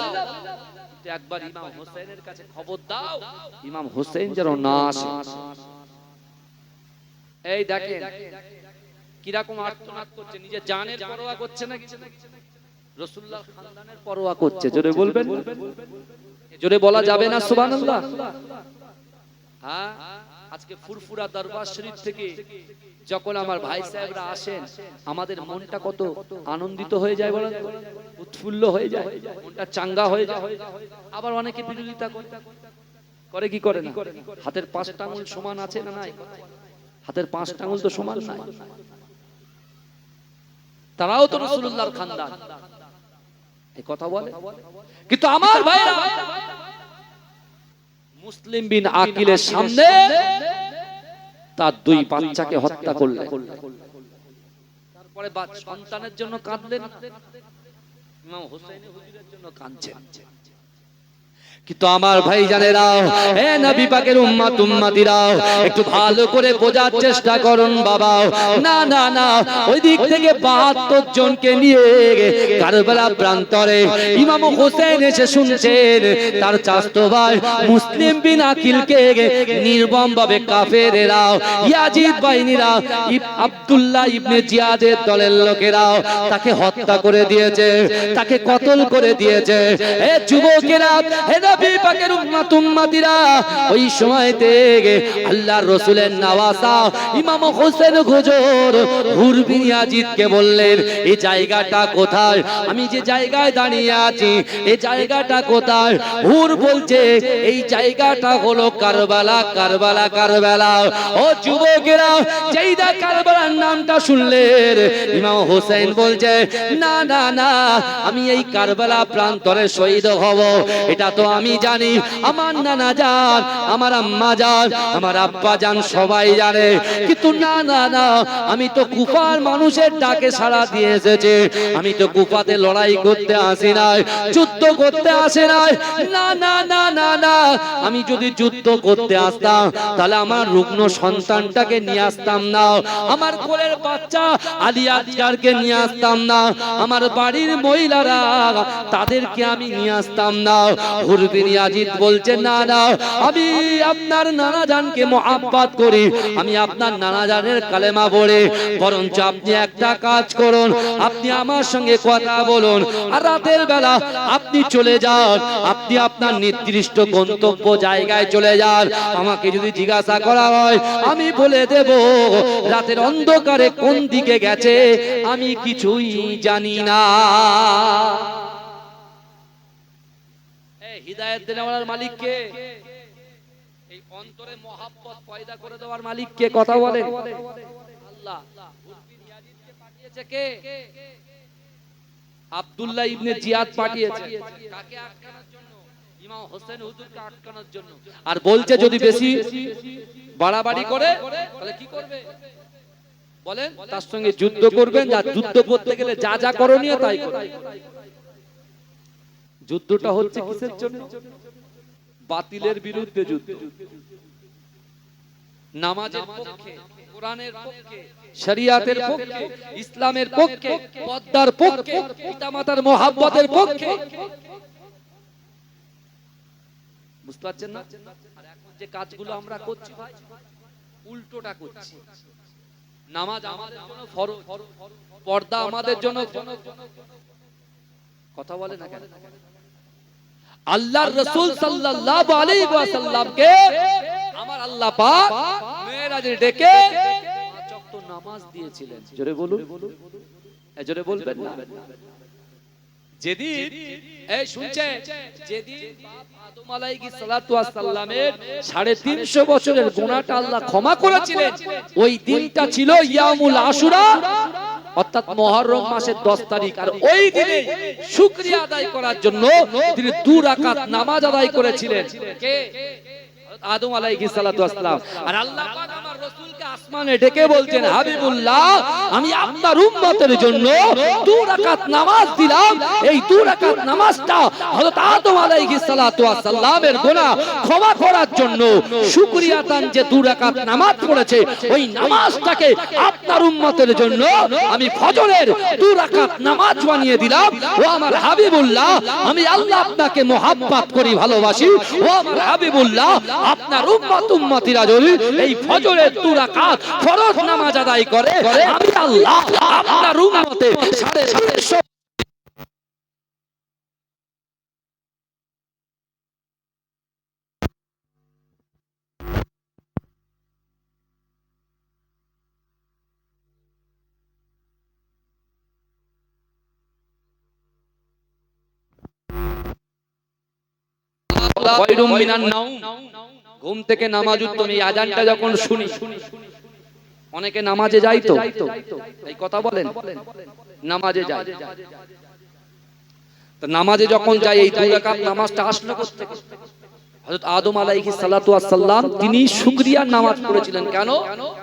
একবার ইমাম হোসেনের কাছে খবর দাও, ইমাম হোসেন যেন না আসে। এই দেখেন কিরকম আত্মনাদ করছে, নিজের জানের পরোয়া করছে না, রাসূলুল্লাহর খানদানের পরোয়া করছে। জোরে বলবেন, জোরে বলা যাবে না সুবহানাল্লাহ? হ্যাঁ, আজকে ফুরফুরা দরবার শরীফ থেকে যখন আমার ভাই সাহেবরা আসেন, আমাদের মনটা কত আনন্দিত হয়ে যায় বলেন, উৎফুল্ল হয়ে যায়, মনটা চাঙ্গা হয়ে যায়। আবার অনেকে বিরোধিতা করে, কি করে না? হাতের 5টা আঙ্গুল সমান আছে না নাই? হাতের 5টা আঙ্গুল তো সমান নাই। তারাও তো রাসূলুল্লাহর খানদান, এই কথা বলে। কিন্তু আমার ভাইরা মুসলিম বিন আকিলের সামনে তার 2 বাচ্চাকে হত্যা করলেন। তারপরে সন্তানের জন্য কাঁদলেন, ইমাম হোসেন হুজুরের জন্য কাঁদছেন। কিন্তু আমার ভাই জানেরা, হে নবী পাকের উম্মত উম্মতিরা, একটু ভালো করে বোঝার চেষ্টা করুন বাবা। না না না, ওই দিক থেকে 72 জনকে নিয়ে কারবালা প্রান্তরে ইমাম হোসেন এসে শুনছেন তার চাচতো ভাই মুসলিম বিন আকিলকে নির্মম ভাবে কাফেরেরা, ইয়াজিদ বাহিনীরা, আব্দুল্লাহ ইবনে জিয়াদের দলের লোকেরা তাকে হত্যা করে দিয়েছে, তাকে কতল করে দিয়েছে। হে যুবকেরা, হে নবী পাকের উম্মত উম্মতিরা, ওই সময়তে আল্লাহর রাসূলের নওয়াসা ইমাম হোসেন হুজুর হুর বিন ইয়াজিদকে বললেন, এই জায়গাটা কোথায়? আমি যে জায়গায় দাঁড়িয়ে আছি এই জায়গাটা কোথায়? হুর বলছে এই জায়গাটা হলো কারবালা, কারবালা, কারবালা। ও যুবকেরা, যেই দা কারবালার নামটা শুনলেন, ইমাম হোসেন বলছে না না না, আমি এই কারবালা প্রান্তরে শহীদ হব এটা তো আমি জানি, আমার নানা জান, আমার আম্মা জান, আমার আব্বা জান সবাই জানে, কিন্তু না না না, আমি তো কুফার মানুষের ডাকে সাড়া দিয়ে এসেছি, আমি তো কুফাতে লড়াই করতে আসি নাই, যুদ্ধ করতে আসে নাই। না না না না না, আমি যদি যুদ্ধ করতে আসতাম তাহলে আমার রুগ্ন সন্তানটাকে নিয়ে আসতাম না, আমার কোলের বাচ্চা আলী আসগারকে নিয়ে আসতাম না, আমার বাড়ির মহিলারা তাদেরকে আমি নিয়ে আসতাম না। হুর বিন ইয়াজিদ বলছে না না, আমি আপনার নানা জানকে মহব্বত করি, আমি আপনার নানা জানের কালেমা পড়ে, বরঞ্চ আপনি একটা কাজ করুন, আপনি আমার সঙ্গে কথা বলুন, আর রাতের বেলা আপনি চলে যান, আপনি আপনার নির্দিষ্ট গন্তব্য জায়গায় চলে যান, আমাকে যদি জিজ্ঞাসা করা হয় আমি বলে দেব রাতের অন্ধকারে কোন দিকে গেছে আমি কিছুই জানি না। হিদায়াত দেওয়ার মালিক কে? এই অন্তরে মহব্বত পয়দা করে দেওয়ার মালিক কে? কথা বলেন। আল্লাহ। হুর বিন ইয়াজিদকে পাঠিয়েছে কে? আব্দুল্লাহ ইবনে জিয়াদ পাঠিয়েছে। কাকে আটকানোর জন্য? ইমাম হোসেন হুজুরকে আটকানোর জন্য। আর বলছে যদি বেশি বাড়াবাড়ি করে তাহলে কি করবে বলেন? তার সঙ্গে যুদ্ধ করবেন, যা যুদ্ধ করতে গেলে যা যা করণীয় তাই করবেন। যুদ্ধটা হচ্ছে কিসের জন্য? বাতিলের বিরুদ্ধে যুদ্ধ, নামাজের পক্ষে, কোরআনের পক্ষে, শরিয়াতের পক্ষে, ইসলামের পক্ষে, পর্দার পক্ষে, পিতামাতার মহব্বতের পক্ষে। বুঝতে পারছেন না? আর এখন যে কাজগুলো আমরা করছি ভাই উল্টোটা করছি। নামাজ আমাদের জন্য ফরজ, পর্দা আমাদের জন্য, কথা বলে না কেন? আল্লাহর রাসূল সাল্লাল্লাহু আলাইহি ওয়াসাল্লামকে আমার আল্লাহ পাক মেরাজে ডেকে 5 ওয়াক্ত নামাজ দিয়েছিলেন। জোরে বলুন, জোরে বলবেন না? যেদিন এই শুনছে, যেদিন বাপ আদম আলাইহিস সালাতু ওয়াস সালামের 350 বছরের গুনাহটা আল্লাহ ক্ষমা করেছিলেন, ওই দিনটা ছিল ইয়ামুল আশুরা, অর্থাৎ মুহররম মাসের 10 তারিখ। আর ওই দিনে শুকরিয়া আদায় করার জন্য তিনি 2 রাকাত নামাজ আদায় করেছিলেন। কে? আদম আলাইহিস সালাতু ওয়াস সালাম। আর আল্লাহ পাক আমার রাসূলকে আসমানে ডেকে বলছেন, হাবিবুল্লাহ, আমি আপনার উম্মতের জন্য 2 রাকাত নামাজ দিলাম, এই 2 রাকাত নামাজটা হযরত আদম আলাইহিস সালাতু ওয়াস সালামের গুনাহ ক্ষমা করার জন্য শুকরিয়া দান যে 2 রাকাত নামাজ পড়েছে, ওই নামাজটাকে আপনার উম্মতের জন্য আমি ফজরের 2 রাকাত নামাজ বানিয়ে দিলাম। ও আমার হাবিবুল্লাহ, আমি আল্লাহ আপনাকে মহব্বত করি, ভালোবাসি। ও আমার হাবিবুল্লাহ, আপনার উম্মত উম্মতিরা যদি এই ফজরের 2 রাকাত ফরজ নামাজ আদায় করে, আমি আল্লাহ আপনার উম্মতে 750 ঘুম থেকে নামাজ উত্তম। এই আজানটা যখন শুনি, অনেকে নামাজে যায় তো, এই কথা বলেন, নামাজে যায়, তো নামাজে যখন যায় এই 2 রাকাত নামাজটা আসলো কোথা থেকে? হযরত আদম আলাইহিস সালাতু ওয়াস সালাম তিনি শুকরিয়ার নামাজ পড়েছিলেন। কেন?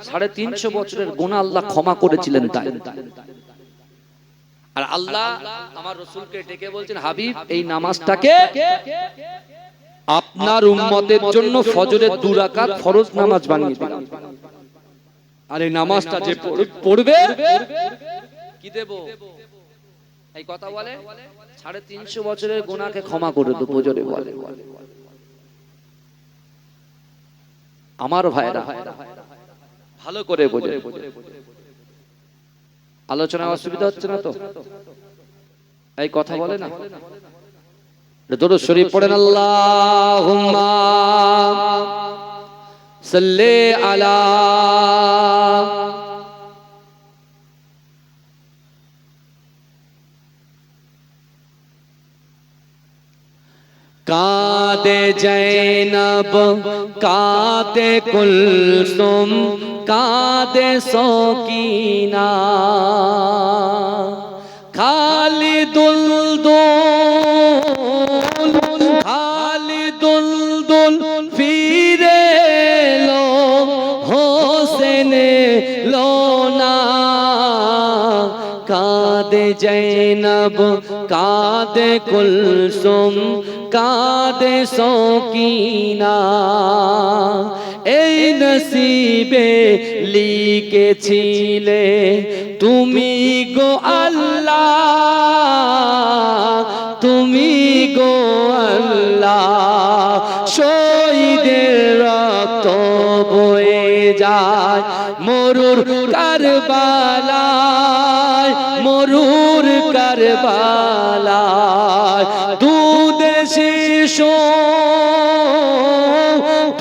350 বছরের গুনাহ আল্লাহ ক্ষমা করেছিলেন তাই। আর আল্লাহ আমার রাসূলকে ডেকে বলছেন, হাবিব, এই নামাজটাকে আপনার উম্মতের জন্য ফজরের 2 রাকাত ফরজ নামাজ বানিয়ে দিলাম। আর এই নামাজটা যে পড়বে কি দেব? এই কথা বলে 350 বছরের গুনাহকে ক্ষমা করে দেব জোরে বলে। আমার ভাইরা ভালো করে বোঝে, আলোচনায় অসুবিধা হচ্ছে না তো? এই কথা বলে না, দরুদ শরীফ পড়েন, আল্লাহুম্মা সাল্লি আলা কাঁদে জৈনব কাঁদে কুলসুম কাঁদে সকিনা খালিদুল দুল খালিদুল দুল ফিরে লো হোসেন লোনা কাঁদে জৈনব কাঁদে কুলসুম কাঁদে সকিনা এই নসিবে লিখেছিলে তুমি গো আল্লাহ, তুমি গো আল্লাহ। শহীদের রক্ত বয়ে যায় মরুর কারবালায়, মরুর কারবালায়। দুধের শিশু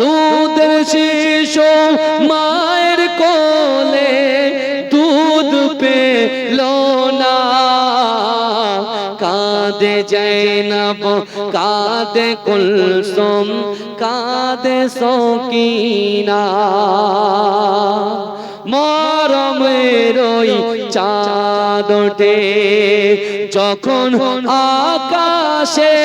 দুধের শিশু মায়ের কোলে দুধ পেল না। কাঁদে জৈনব কাঁদে কুলসুম কাঁদে সকিনা মরমের ওই চাঁদ ওঠে যখন আকাশে,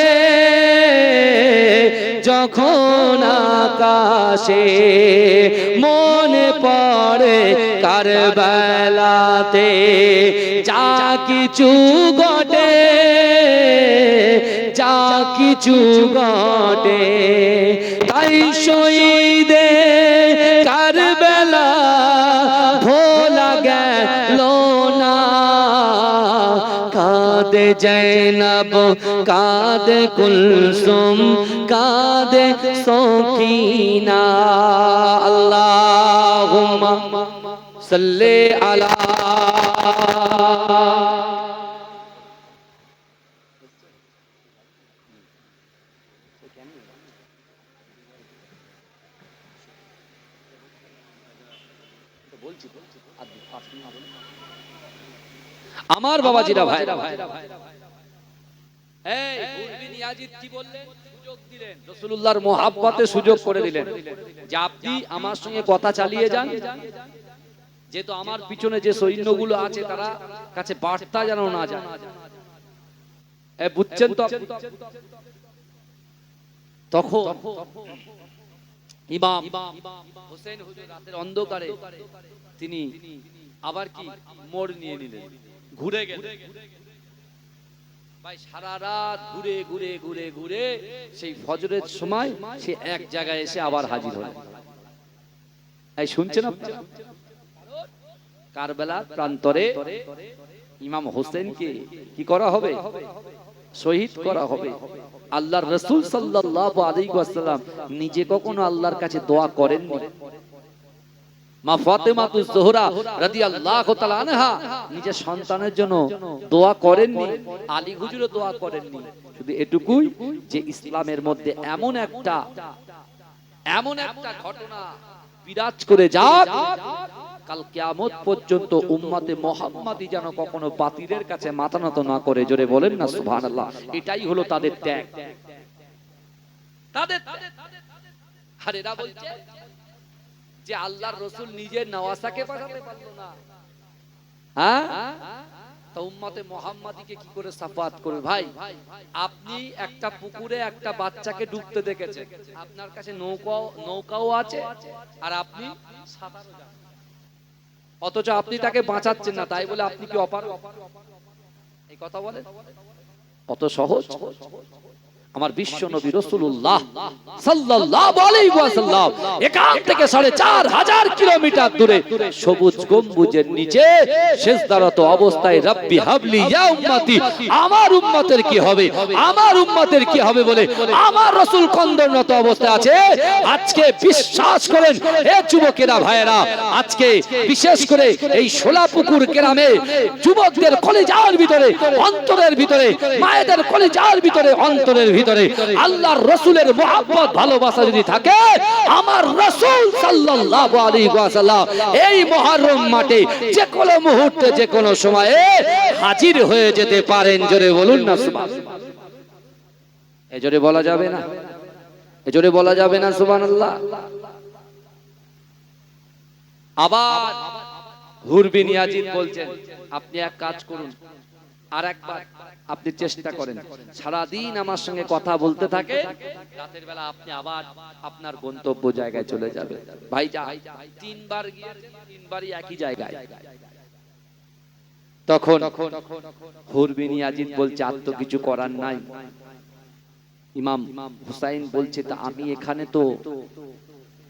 যখন আকাশে মনে পড়ে কারবালাতে যা কিছু ঘটে, যা কিছু ঘটে। তাই শহীদে কারবালা ভোলা গেল না। কাঁদে জৈনব কাঁদে কুলসুম কাঁদে সকিনা আল্লাহুম্মা সাল্লি আলা আমার বাবাজিরা ভাইরা এই বুরবিন ইয়াজিদ কি বললেন? সুযোগ দিলেন, রাসূলুল্লাহর মুহাব্বতে সুযোগ করে দিলেন যে আপনি আমার সঙ্গে কথা চালিয়ে যান, যেহেতু আমার পিছনে যে সৈন্যগুলো আছে তারা কাছে বার্তা যেন না যায়। এই বুঝছেন তো? তখন ইমাম হোসেন হুজুর রাতের অন্ধকারে তিনি আবার কি মোড় নিয়ে নিলেন, ঘুরে গেলেন। ভাই সারা রাত ঘুরে ঘুরে ঘুরে ঘুরে সেই ফজরের সময় সে এক জায়গায় এসে আবার হাজির হলেন। এই শুনছেন আপনারা? কারবালার প্রান্তরে ইমাম হোসেনকে কি করা হবে? শহীদ করা হবে। আল্লাহর রাসূল সাল্লাল্লাহু আলাইহি ওয়াসাল্লাম নিজে কখনো আল্লাহর কাছে দোয়া করেননি। মা ফাতেমাতুজ জোহরা রাদিয়াল্লাহু তাআলা আনহা নিজের সন্তানের জন্য দোয়া করেননি, আলী হুজুরও দোয়া করেননি। শুধু এটুকুই যে ইসলামের মধ্যে এমন একটা ঘটনা বিরাজ করে যাক কাল কিয়ামত পর্যন্ত উম্মতে মুহাম্মাদি যেন কখনো বাতিলের কাছে মাথা নত না করে। জোরে বলেন না সুবহানাল্লাহ। এটাই হলো তাদের ত্যাগ। তাদের আর এরা বলছে যে আল্লাহর রাসূল নিজের নওয়াসাকে পাঠাতে পারলো না, হ্যাঁ তো উম্মতে মুহাম্মাদিকে কি করে সাফাত করবে? ভাই আপনি একটা পুকুরে একটা বাচ্চাকে ডুবতে দেখেছেন, আপনার কাছে নৌকাও আছে আর আপনি সাঁতার জানেন, অথচ আপনি তাকে বাঁচাচ্ছেন না, তাই বলে আপনি কি অপারগ? এই কথা বলেন? কত সহজ। আমার বিশ্ব নবী রাসূলুল্লাহ সাল্লাল্লাহু আলাইহি ওয়াসাল্লাম এখান থেকে 4500 কিলোমিটার দূরে সবুজ গম্বুজের নিচে সিজদারত অবস্থায় রব্বি হাবলি ইয়া উম্মতি, আমার উম্মতের কি হবে, আমার উম্মতের কি হবে বলে আমার রাসূল কন্দনরত অবস্থায় আছে। আজকে বিশ্বাস করেন হে যুবকেরা ভাইয়েরা, আজকে বিশেষ করে এই সোলাপুকুর গ্রামে যুবকদের কলিজার ভিতরে, অন্তরের ভিতরে, মায়েদের কলিজার ভিতরে, অন্তরের ভিতরে আল্লাহর রাসূলের মহব্বত ভালোবাসা যদি থাকে, আমার রাসূল সাল্লাল্লাহু আলাইহি ওয়াসাল্লাম এই মুহররম মাঠে যে কোনো মুহূর্তে যে কোনো সময়ে হাজির হয়ে যেতে পারেন। জোরে বলুন না সুবহানাল্লাহ। এই জোরে বলা যাবে না, এই জোরে বলা যাবে না সুবহানাল্লাহ। আবার হুর বিন ইয়াজিদ বলছেন, আপনি এক কাজ করুন, আর একবার আপনি চেষ্টা করেন সারা দিন আমার সঙ্গে কথা বলতে থাকে, রাতের বেলা আপনি আবার আপনার গন্তব্য জায়গায় চলে যাবে। ভাই যা তিনবার গিয়ে তিনবারই একই জায়গায়। তখন হুর বিন ইয়াজিদ বলছে, আর তো কিছু করার নাই। ইমাম হুসাইন বলছে, তা আমি এখানে তো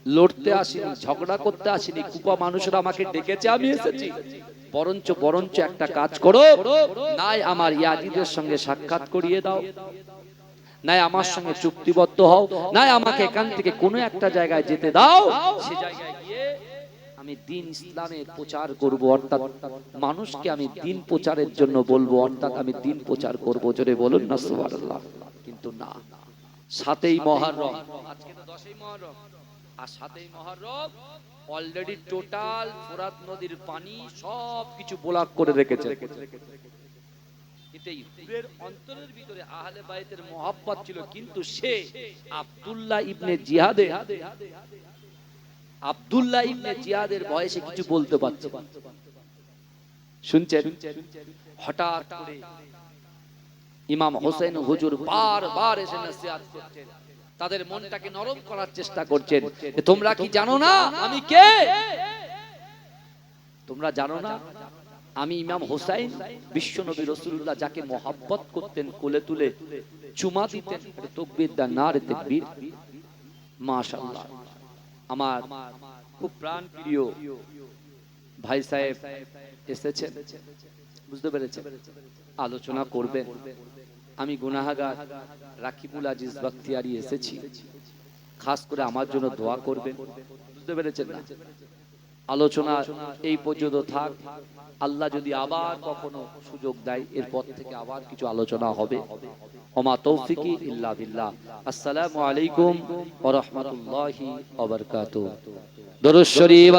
লড়তে আসিনি, ঝগড়া করতে আসিনি, কুপা মানুষরা আমাকে ডেকেছে, আমি এসেছি। বরঞ্চ একটা কাজ করো, নাই আমার ইয়াজিদের সঙ্গে সাক্ষাৎ করিয়ে দাও, নাই আমার সঙ্গে চুক্তিবদ্ধ হও, নাই আমাকে এখান থেকে কোনো একটা জায়গায় যেতে দাও, সে জায়গায় গিয়ে আমি দ্বীন ইসলামের প্রচার করব, অর্থাৎ মানুষকে আমি দ্বীন প্রচারের জন্য বলবো, অর্থাৎ আমি দ্বীন প্রচার করব। জোরে বলুন না সুবহানাল্লাহ। কিন্তু না, 7ই মুহররম, আজকে তো 10ই মুহররম, আর 7ই মুহররম অলরেডি টোটাল ফোরাত নদীর পানি সবকিছু ব্লক করে রেখেছে। কিন্তু এই হুরের অন্তরের ভিতরে আহলে বাইতের মহব্বত ছিল, কিন্তু সে আব্দুল্লাহ ইবনে জিয়াদের বয়সে কিছু বলতে পারছে। শুনছেন? হঠাৎ করে ইমাম হোসেন হুজুর বারবার এসে নসিহত করছেন, তাদের মনটাকে নরম করার চেষ্টা করছেন। তোমরা কি জানো না আমি কে? তোমরা জানো না আমি ইমাম হোসেন, বিশ্ব নবী রাসূলুল্লাহ যাকে মহব্বত করতেন, কোলে তুলে চুমা দিতেন। তাকবীর দা নারে তাকবীর। মাশাআল্লাহ, আমার খুব প্রাণ প্রিয় ভাই সাহেব এসেছেন, বুঝতে পেরেছেন, আলোচনা করবেন। আমি গুনাহগার রাকিবুল আজিজ বাখতিয়ারি এসেছি, খাস করে আমার জন্য দোয়া করবেন। বুঝতে পেরেছেন না? আলোচনা এই পর্যন্ত থাক, আল্লাহ যদি আবার কখনো সুযোগ দেয় এরপর থেকে আবার কিছু আলোচনা হবে। ওমা তৌফিকি ইল্লা বিল্লাহ। আসসালামু আলাইকুম ওয়া রাহমাতুল্লাহি ওয়া বারাকাতুহু। দরুদ শরীফ।